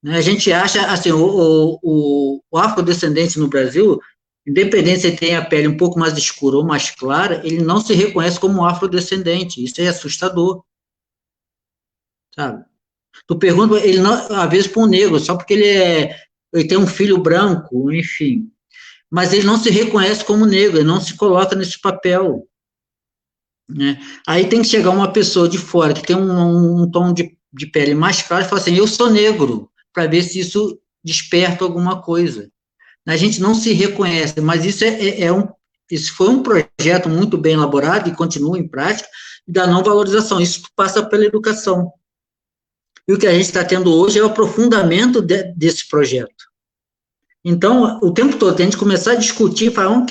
A gente acha, assim, o afrodescendente no Brasil, independente se ele tem a pele um pouco mais escura ou mais clara, ele não se reconhece como afrodescendente. Isso é assustador. Sabe? Tu pergunta, ele não, às vezes, para um negro, só porque ele tem um filho branco, enfim. Mas ele não se reconhece como negro, ele não se coloca nesse papel. Né? Aí tem que chegar uma pessoa de fora que tem um tom de pele mais claro e falar assim, eu sou negro, para ver se isso desperta alguma coisa. A gente não se reconhece, mas isso foi um projeto muito bem elaborado e continua em prática da não valorização. Isso passa pela educação. E o que a gente está tendo hoje é o aprofundamento desse projeto. Então, o tempo todo, a gente começar a discutir, falar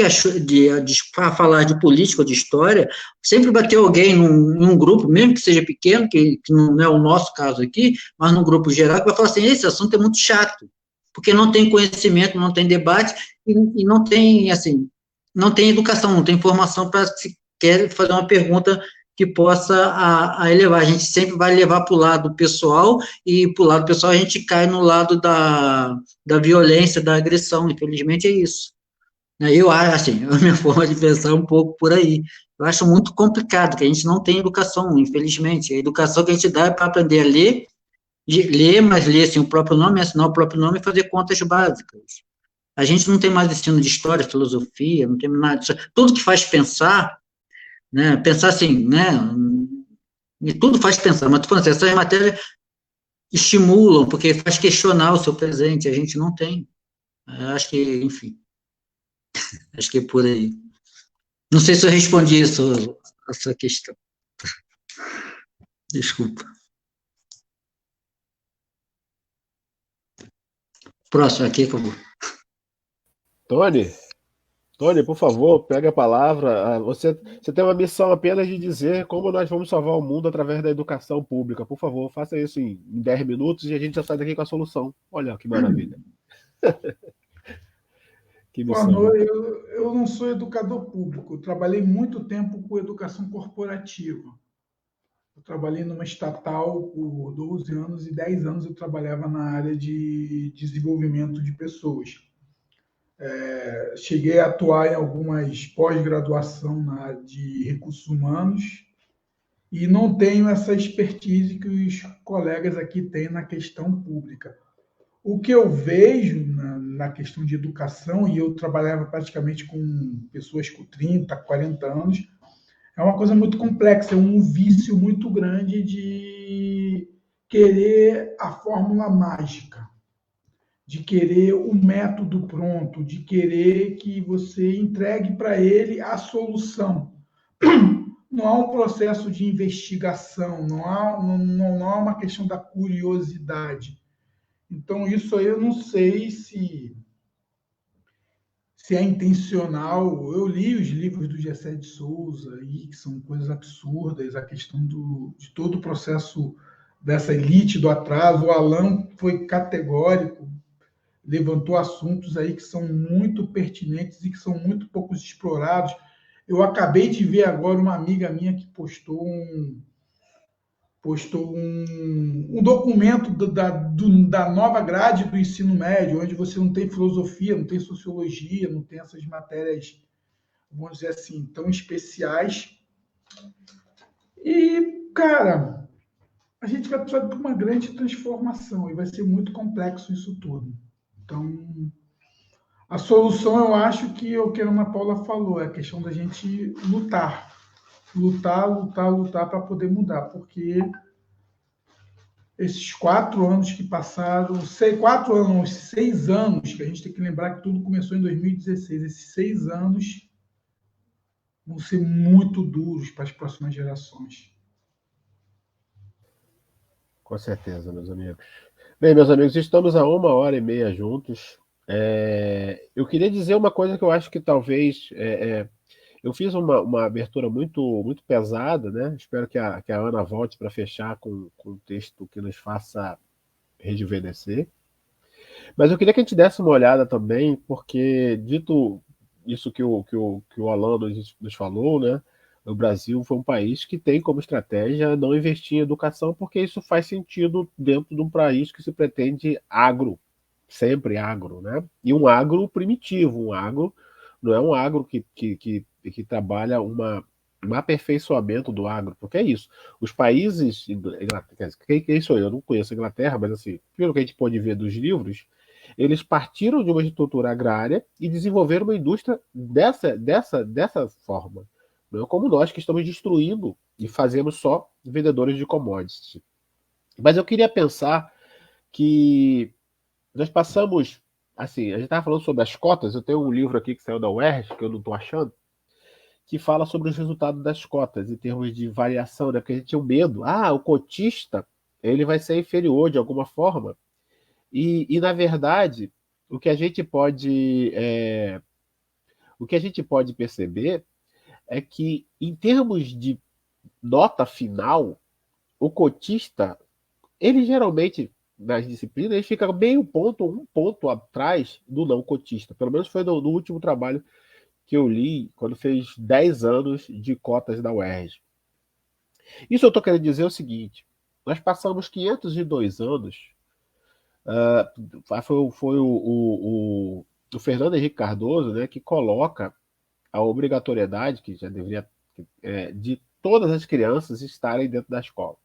de política ou de história, sempre vai ter alguém num grupo, mesmo que seja pequeno, que não é o nosso caso aqui, mas num grupo geral, que vai falar assim, esse assunto é muito chato, porque não tem conhecimento, não tem debate, e não tem, assim, não tem educação, não tem informação para se quer fazer uma pergunta que possa a elevar. A gente sempre vai levar para o lado pessoal, e para o lado pessoal a gente cai no lado da violência, da agressão, infelizmente é isso. Eu acho, assim, a minha forma de pensar é um pouco por aí. Eu acho muito complicado, que a gente não tem educação, infelizmente. A educação que a gente dá é para aprender a ler, mas ler assim, o próprio nome, assinar o próprio nome e fazer contas básicas. A gente não tem mais ensino de história, filosofia, não tem nada disso. Tudo que faz pensar, né, pensar assim, né, e tudo faz pensar, mas tu falando assim, essas matérias estimulam, porque faz questionar o seu presente, a gente não tem. Eu acho que, enfim, acho que é por aí. Não sei se eu respondi a sua questão. Desculpa. Próximo aqui, por favor. Tony, por favor, pega a palavra. Você tem uma missão apenas de dizer como nós vamos salvar o mundo através da educação pública. Por favor, faça isso em 10 minutos e a gente já sai daqui com a solução. Olha que maravilha. Que missão. Eu não sou educador público. Eu trabalhei muito tempo com educação corporativa. Eu trabalhei numa estatal por 12 anos e 10 anos eu trabalhava na área de desenvolvimento de pessoas. Cheguei a atuar em algumas pós-graduação na área de recursos humanos e não tenho essa expertise que os colegas aqui têm na questão pública. O que eu vejo na questão de educação, e eu trabalhava praticamente com pessoas com 30, 40 anos, é uma coisa muito complexa, é um vício muito grande de querer a fórmula mágica, de querer o método pronto, de querer que você entregue para ele a solução. não há um processo de investigação, não há uma questão da curiosidade. Então, isso aí eu não sei se é intencional. Eu li os livros do Gessé de Souza, aí, que são coisas absurdas, a questão de todo o processo dessa elite do atraso. O Alan foi categórico, levantou assuntos aí que são muito pertinentes e que são muito poucos explorados. Eu acabei de ver agora uma amiga minha que postou um documento da nova grade do ensino médio, onde você não tem filosofia, não tem sociologia, não tem essas matérias, vamos dizer assim, tão especiais. E, cara, a gente vai precisar de uma grande transformação e vai ser muito complexo isso tudo. Então, a solução, eu acho que é o que a Ana Paula falou, é a questão da gente lutar. Lutar para poder mudar, porque esses 4 anos que passaram, 6 anos, que a gente tem que lembrar que tudo começou em 2016, esses 6 anos vão ser muito duros para as próximas gerações. Com certeza, meus amigos. Bem, meus amigos, estamos a 1h30 juntos. Eu queria dizer uma coisa que eu acho que talvez... eu fiz uma abertura muito pesada, né? Espero que a Ana volte para fechar com um texto que nos faça rejuvenescer. Mas eu queria que a gente desse uma olhada também, porque, dito isso que o Alan nos falou, né? O Brasil foi um país que tem como estratégia não investir em educação, porque isso faz sentido dentro de um país que se pretende agro, sempre agro, né? E um agro primitivo, um agro, não é um agro que trabalha um aperfeiçoamento do agro, porque é isso. Os países, quem sou eu? Eu não conheço a Inglaterra, mas assim, pelo que a gente pode ver dos livros, eles partiram de uma estrutura agrária e desenvolveram uma indústria dessa forma. Não é como nós que estamos destruindo e fazemos só vendedores de commodities. Mas eu queria pensar que nós passamos, assim, a gente estava falando sobre as cotas, eu tenho um livro aqui que saiu da UERJ, que eu não estou achando, que fala sobre os resultados das cotas, em termos de variação, né? Porque a gente tinha um medo. O cotista, ele vai ser inferior de alguma forma. E na verdade, o que a gente pode perceber é que, em termos de nota final, o cotista, ele geralmente, nas disciplinas, ele fica um ponto atrás do não cotista. Pelo menos foi no último trabalho que eu li, quando fez 10 anos de cotas da UERJ. Isso eu estou querendo dizer o seguinte: nós passamos 502 anos. Foi o Fernando Henrique Cardoso, né, que coloca a obrigatoriedade, que já deveria, de todas as crianças estarem dentro da escola.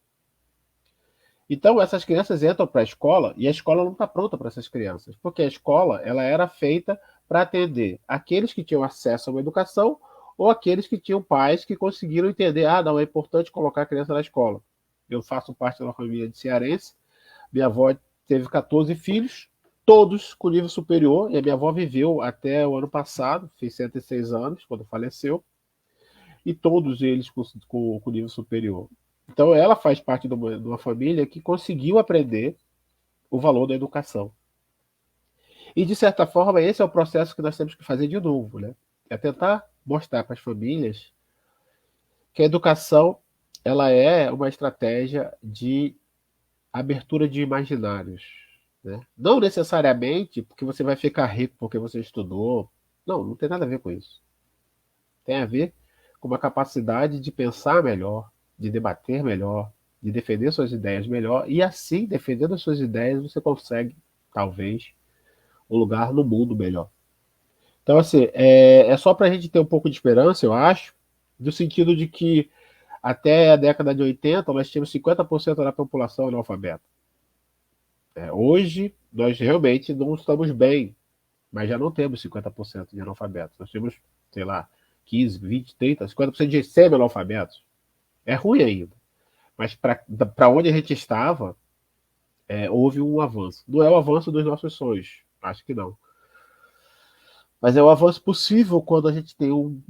Então, essas crianças entram para a escola e a escola não está pronta para essas crianças, porque a escola ela era feita para atender aqueles que tinham acesso a uma educação ou aqueles que tinham pais que conseguiram entender, não, é importante colocar a criança na escola. Eu faço parte de uma família de cearense, minha avó teve 14 filhos, todos com nível superior, e a minha avó viveu até o ano passado, fez 106 anos, quando faleceu, e todos eles com nível superior. Então, ela faz parte de uma família que conseguiu aprender o valor da educação. E, de certa forma, esse é o processo que nós temos que fazer de novo, né? É tentar mostrar para as famílias que a educação ela é uma estratégia de abertura de imaginários, né? Não necessariamente porque você vai ficar rico porque você estudou. Não tem nada a ver com isso. Tem a ver com uma capacidade de pensar melhor, de debater melhor, de defender suas ideias melhor, e assim, defendendo as suas ideias, você consegue, talvez, um lugar no mundo melhor. Então, assim, é só para a gente ter um pouco de esperança, eu acho, no sentido de que até a década de 80, nós tínhamos 50% da população analfabeta. Hoje, nós realmente não estamos bem, mas já não temos 50% de analfabetos. Nós temos, sei lá, 15, 20, 30, 50% de semi-analfabetos. É ruim ainda. Mas para onde a gente estava, houve um avanço. Não é o avanço dos nossos sonhos, acho que não. Mas é o avanço possível quando a gente tem um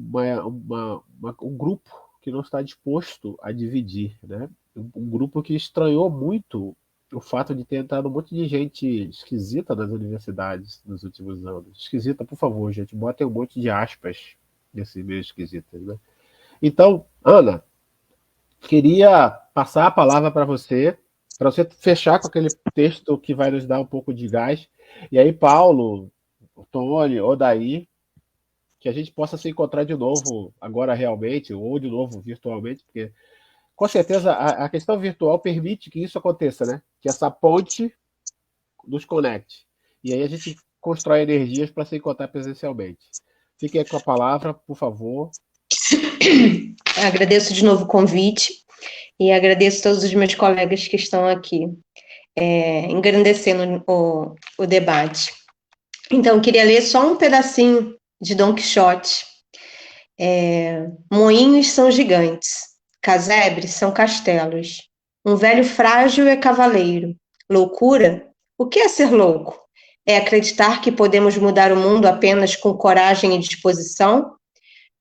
grupo que não está disposto a dividir, né? Um grupo que estranhou muito o fato de ter entrado um monte de gente esquisita nas universidades nos últimos anos. Esquisita, por favor, gente, botem um monte de aspas nesse meio esquisito, né? Então, Ana, queria passar a palavra para você fechar com aquele texto que vai nos dar um pouco de gás. E aí, Paulo, Tony, Odair, que a gente possa se encontrar de novo agora realmente, ou de novo virtualmente, porque com certeza a questão virtual permite que isso aconteça, né? Que essa ponte nos conecte. E aí a gente constrói energias para se encontrar presencialmente. Fiquem aí com a palavra, por favor. Agradeço de novo o convite e agradeço a todos os meus colegas que estão aqui, engrandecendo o debate. Então, eu queria ler só um pedacinho de Dom Quixote. Moinhos são gigantes, casebres são castelos. Um velho frágil é cavaleiro. Loucura? O que é ser louco? É acreditar que podemos mudar o mundo apenas com coragem e disposição?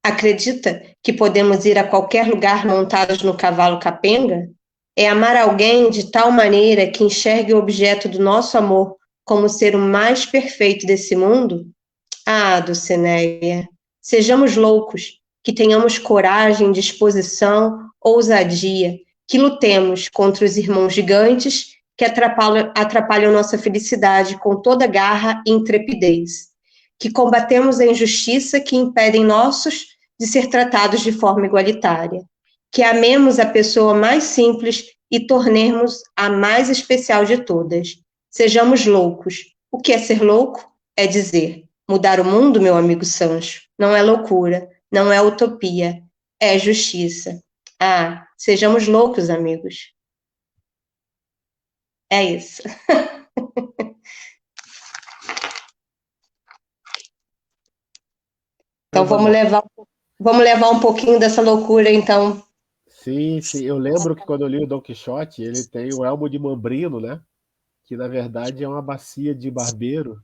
Acredita que podemos ir a qualquer lugar montados no cavalo capenga? É amar alguém de tal maneira que enxergue o objeto do nosso amor como ser o mais perfeito desse mundo? Ah, Dulcinea, sejamos loucos, que tenhamos coragem, disposição, ousadia, que lutemos contra os irmãos gigantes que atrapalham nossa felicidade com toda garra e intrepidez, que combatemos a injustiça que impedem nossos de ser tratados de forma igualitária, que amemos a pessoa mais simples e tornemos a mais especial de todas. Sejamos loucos. O que é ser louco? É dizer, mudar o mundo, meu amigo Sancho, não é loucura, não é utopia, é justiça. Ah, sejamos loucos, amigos. É isso. Então vamos levar um pouquinho dessa loucura, então. Sim, sim. Eu lembro que quando eu li o Dom Quixote, ele tem o elmo de Mambrino, né? Que na verdade é uma bacia de barbeiro.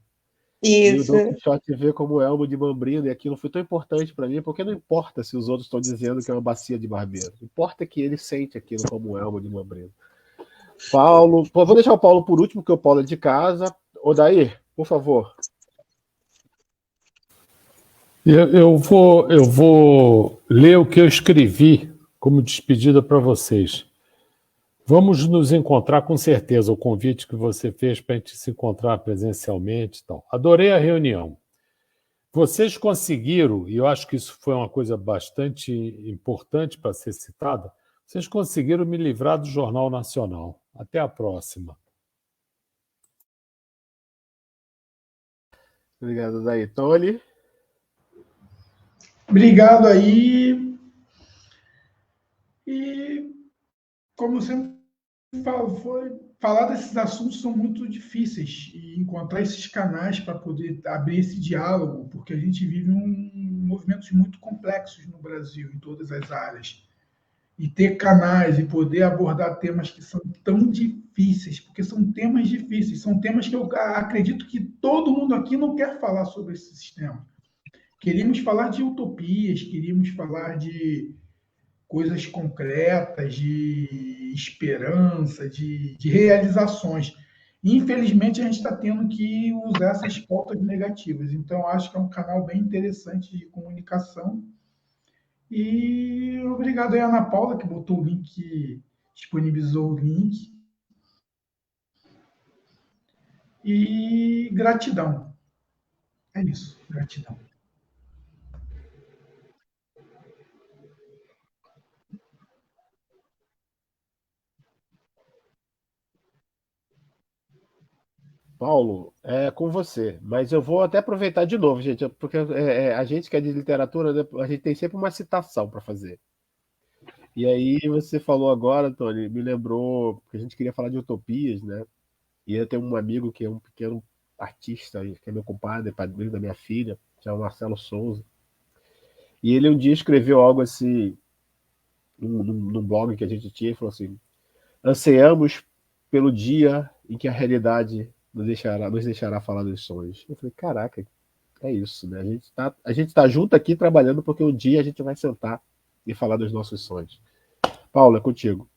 Isso. E o Dom Quixote vê como elmo de Mambrino, e aquilo foi tão importante para mim, porque não importa se os outros estão dizendo que é uma bacia de barbeiro. Importa que ele sente aquilo como elmo de Mambrino. Paulo, vou deixar o Paulo por último, porque o Paulo é de casa. Odair, por favor. Eu vou ler o que eu escrevi como despedida para vocês. Vamos nos encontrar com certeza, o convite que você fez para a gente se encontrar presencialmente e tal. Adorei a reunião. Vocês conseguiram, e eu acho que isso foi uma coisa bastante importante para ser citada, vocês conseguiram me livrar do Jornal Nacional. Até a próxima. Obrigado, Daí. Tony? Obrigado aí. E, como sempre falo, falar desses assuntos são muito difíceis e encontrar esses canais para poder abrir esse diálogo, porque a gente vive movimentos muito complexos no Brasil, em todas as áreas. E ter canais e poder abordar temas que são tão difíceis, porque são temas difíceis, são temas que eu acredito que todo mundo aqui não quer falar sobre esses temas. Queríamos falar de utopias, queríamos falar de coisas concretas, de esperança, de realizações. Infelizmente, a gente está tendo que usar essas pautas negativas. Então, acho que é um canal bem interessante de comunicação. E obrigado aí, Ana Paula, que botou o link, disponibilizou o link. E gratidão. É isso, gratidão. Paulo, é com você, mas eu vou até aproveitar de novo, gente, porque a gente que é de literatura, né, a gente tem sempre uma citação para fazer. E aí você falou agora, Tony, me lembrou que a gente queria falar de utopias, né? E eu tenho um amigo que é um pequeno artista, que é meu compadre, padrinho da minha filha, chama Marcelo Souza. E ele um dia escreveu algo assim, num blog que a gente tinha, e falou assim: ansiamos pelo dia em que a realidade nos deixará falar dos sonhos. Eu falei, caraca, é isso, né? A gente tá junto aqui trabalhando porque um dia a gente vai sentar e falar dos nossos sonhos. Paulo, é contigo.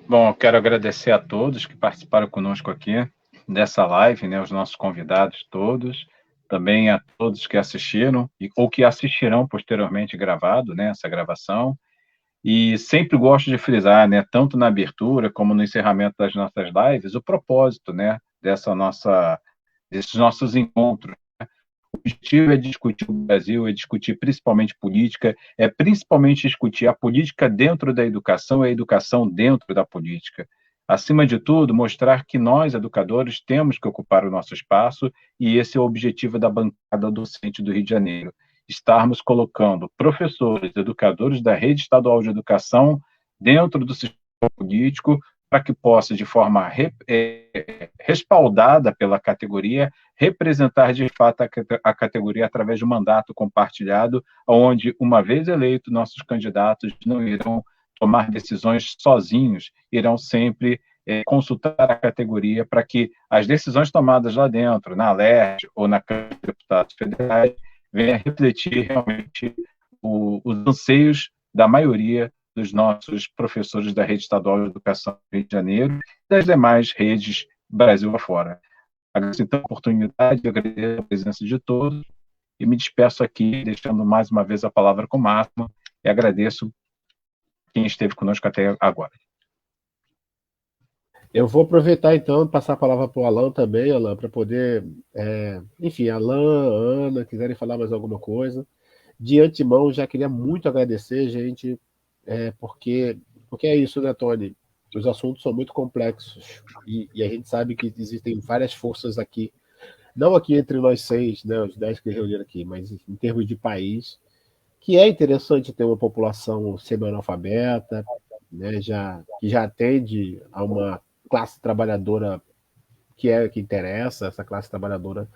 Bom, eu quero agradecer a todos que participaram conosco aqui dessa live, né, os nossos convidados todos, também a todos que assistiram ou que assistirão posteriormente gravado, né, essa gravação. E sempre gosto de frisar, né, tanto na abertura como no encerramento das nossas lives, o propósito, né, desses nossos encontros. O objetivo é discutir o Brasil, é discutir principalmente política, é principalmente discutir a política dentro da educação e a educação dentro da política. Acima de tudo, mostrar que nós, educadores, temos que ocupar o nosso espaço, e esse é o objetivo da bancada docente do Rio de Janeiro. Estarmos colocando professores, educadores da rede estadual de educação dentro do sistema político, para que possa, de forma respaldada pela categoria, representar de fato a categoria através de um mandato compartilhado, onde, uma vez eleito, nossos candidatos não irão tomar decisões sozinhos, irão sempre consultar a categoria para que as decisões tomadas lá dentro, na LERJ ou na Câmara de Deputados Federais, venham a refletir realmente os anseios da maioria dos nossos professores da Rede Estadual de Educação do Rio de Janeiro e das demais redes Brasil afora. Agradeço então a oportunidade, agradeço a presença de todos e me despeço aqui, deixando mais uma vez a palavra com o Máximo, e agradeço quem esteve conosco até agora. Eu vou aproveitar então e passar a palavra para o Alan também, Alan, para poder, enfim, Alan, Ana, quiserem falar mais alguma coisa. De antemão, já queria muito agradecer, gente, porque é isso, né, Tony? Os assuntos são muito complexos e a gente sabe que existem várias forças aqui, não aqui entre nós 6, né, os 10 que reuniram aqui, mas em termos de país, que é interessante ter uma população semi-analfabeta, né, que já atende a uma classe trabalhadora que interessa, essa classe trabalhadora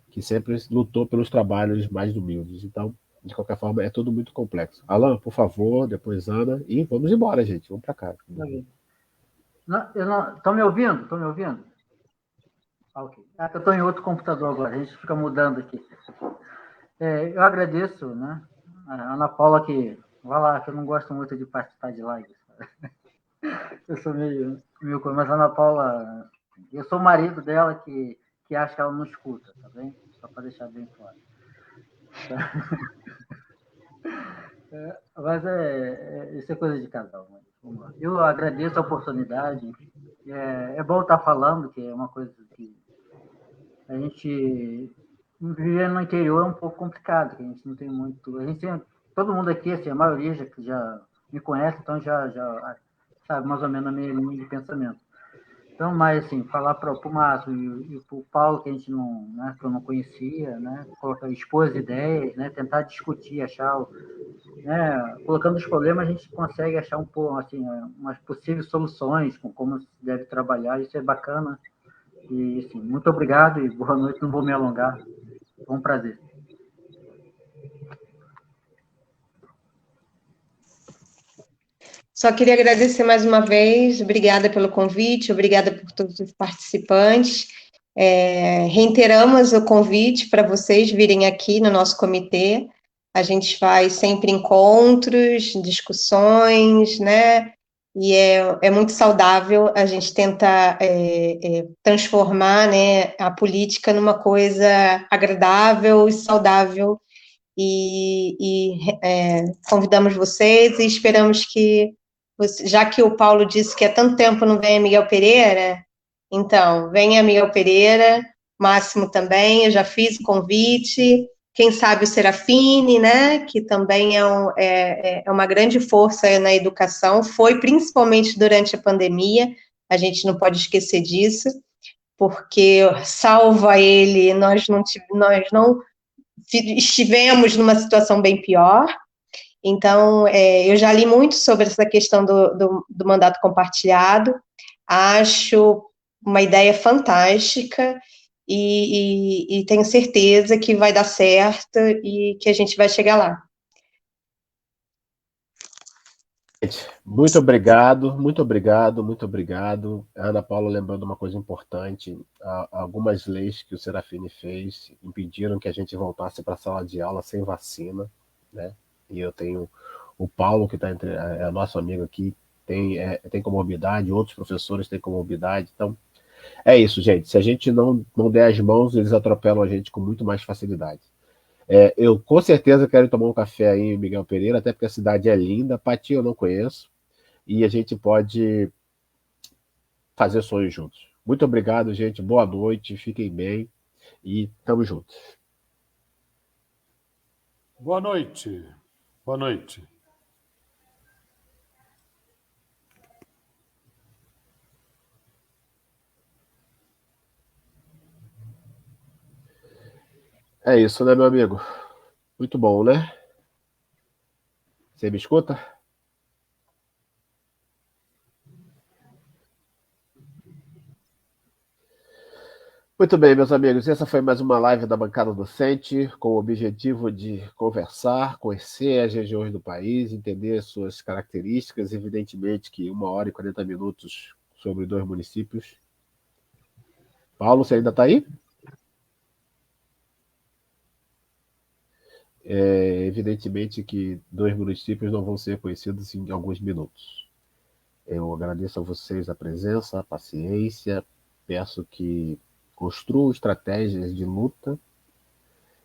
que sempre lutou pelos trabalhos mais humildes. Então, de qualquer forma, é tudo muito complexo. Alan, por favor, depois Ana, e vamos embora, gente. Vamos para cá. Estão me ouvindo? Estão me ouvindo? Ok. Eu estou em outro computador agora, a gente fica mudando aqui. Eu agradeço, né, a Ana Paula, que vai lá, que eu não gosto muito de participar de lives. Eu sou meio mas a Ana Paula, eu sou o marido dela que acha que ela não escuta, tá bem? Só para deixar bem claro. Mas isso é coisa de casal. Eu agradeço a oportunidade. É bom estar falando, que é uma coisa que a gente viver no interior é um pouco complicado, que a gente não tem muito. Todo mundo aqui, assim, a maioria já me conhece, então já sabe mais ou menos a minha linha de pensamento. Então, mas assim, falar para o Márcio e para o Paulo, que a gente não, né, que eu não conhecia, né, expor as ideias, né, tentar discutir, achar, né, colocando os problemas, a gente consegue achar um pouco, assim, umas possíveis soluções, com como se deve trabalhar, isso é bacana. E, assim, muito obrigado e boa noite, não vou me alongar. Foi um prazer. Só queria agradecer mais uma vez, obrigada pelo convite, obrigada por todos os participantes. Reiteramos o convite para vocês virem aqui no nosso comitê. A gente faz sempre encontros, discussões, né? E é muito saudável a gente tentar transformar, né, a política numa coisa agradável e saudável. Convidamos vocês e esperamos que, já que o Paulo disse que há tanto tempo não vem a Miguel Pereira, então, venha Miguel Pereira, Máximo também, eu já fiz o convite, quem sabe o Serafine, né, que também é uma grande força na educação, foi principalmente durante a pandemia, a gente não pode esquecer disso, porque salva ele, nós não estivemos numa situação bem pior. Então, eu já li muito sobre essa questão do mandato compartilhado, acho uma ideia fantástica e tenho certeza que vai dar certo e que a gente vai chegar lá. Muito obrigado, muito obrigado, muito obrigado. A Ana Paula lembrando uma coisa importante, algumas leis que o Serafine fez impediram que a gente voltasse para a sala de aula sem vacina, né? E eu tenho o Paulo, que é nosso amigo aqui, tem comorbidade, outros professores têm comorbidade. Então, é isso, gente. Se a gente não der as mãos, eles atropelam a gente com muito mais facilidade. Eu com certeza quero tomar um café aí em Miguel Pereira, até porque a cidade é linda. Pati eu não conheço. E a gente pode fazer sonhos juntos. Muito obrigado, gente. Boa noite. Fiquem bem. E tamo juntos. Boa noite. Boa noite. É isso, né, meu amigo? Muito bom, né? Você me escuta? Muito bem, meus amigos. Essa foi mais uma live da Bancada Docente, com o objetivo de conversar, conhecer as regiões do país, entender suas características. Evidentemente que 1 hora e 40 minutos sobre 2 municípios. Paulo, você ainda está aí? Evidentemente que 2 municípios não vão ser conhecidos em alguns minutos. Eu agradeço a vocês a presença, a paciência, peço que construam estratégias de luta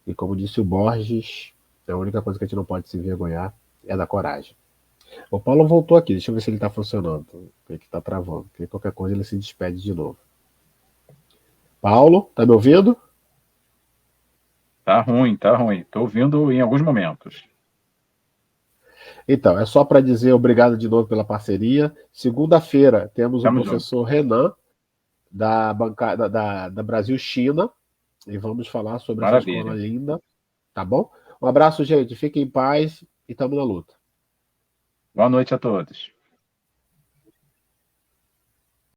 e, como disse o Borges, a única coisa que a gente não pode se envergonhar é da coragem. O Paulo voltou aqui, deixa eu ver se ele está funcionando, porque está travando, porque qualquer coisa ele se despede de novo. Paulo, tá me ouvindo? Tá ruim, tá ruim. Estou ouvindo em alguns momentos. Então, é só para dizer obrigado de novo pela parceria. Segunda-feira temos o professor Renan, da bancada da Brasil-China, e vamos falar sobre essa escola linda, tá bom? Um abraço, gente. Fiquem em paz e estamos na luta. Boa noite a todos.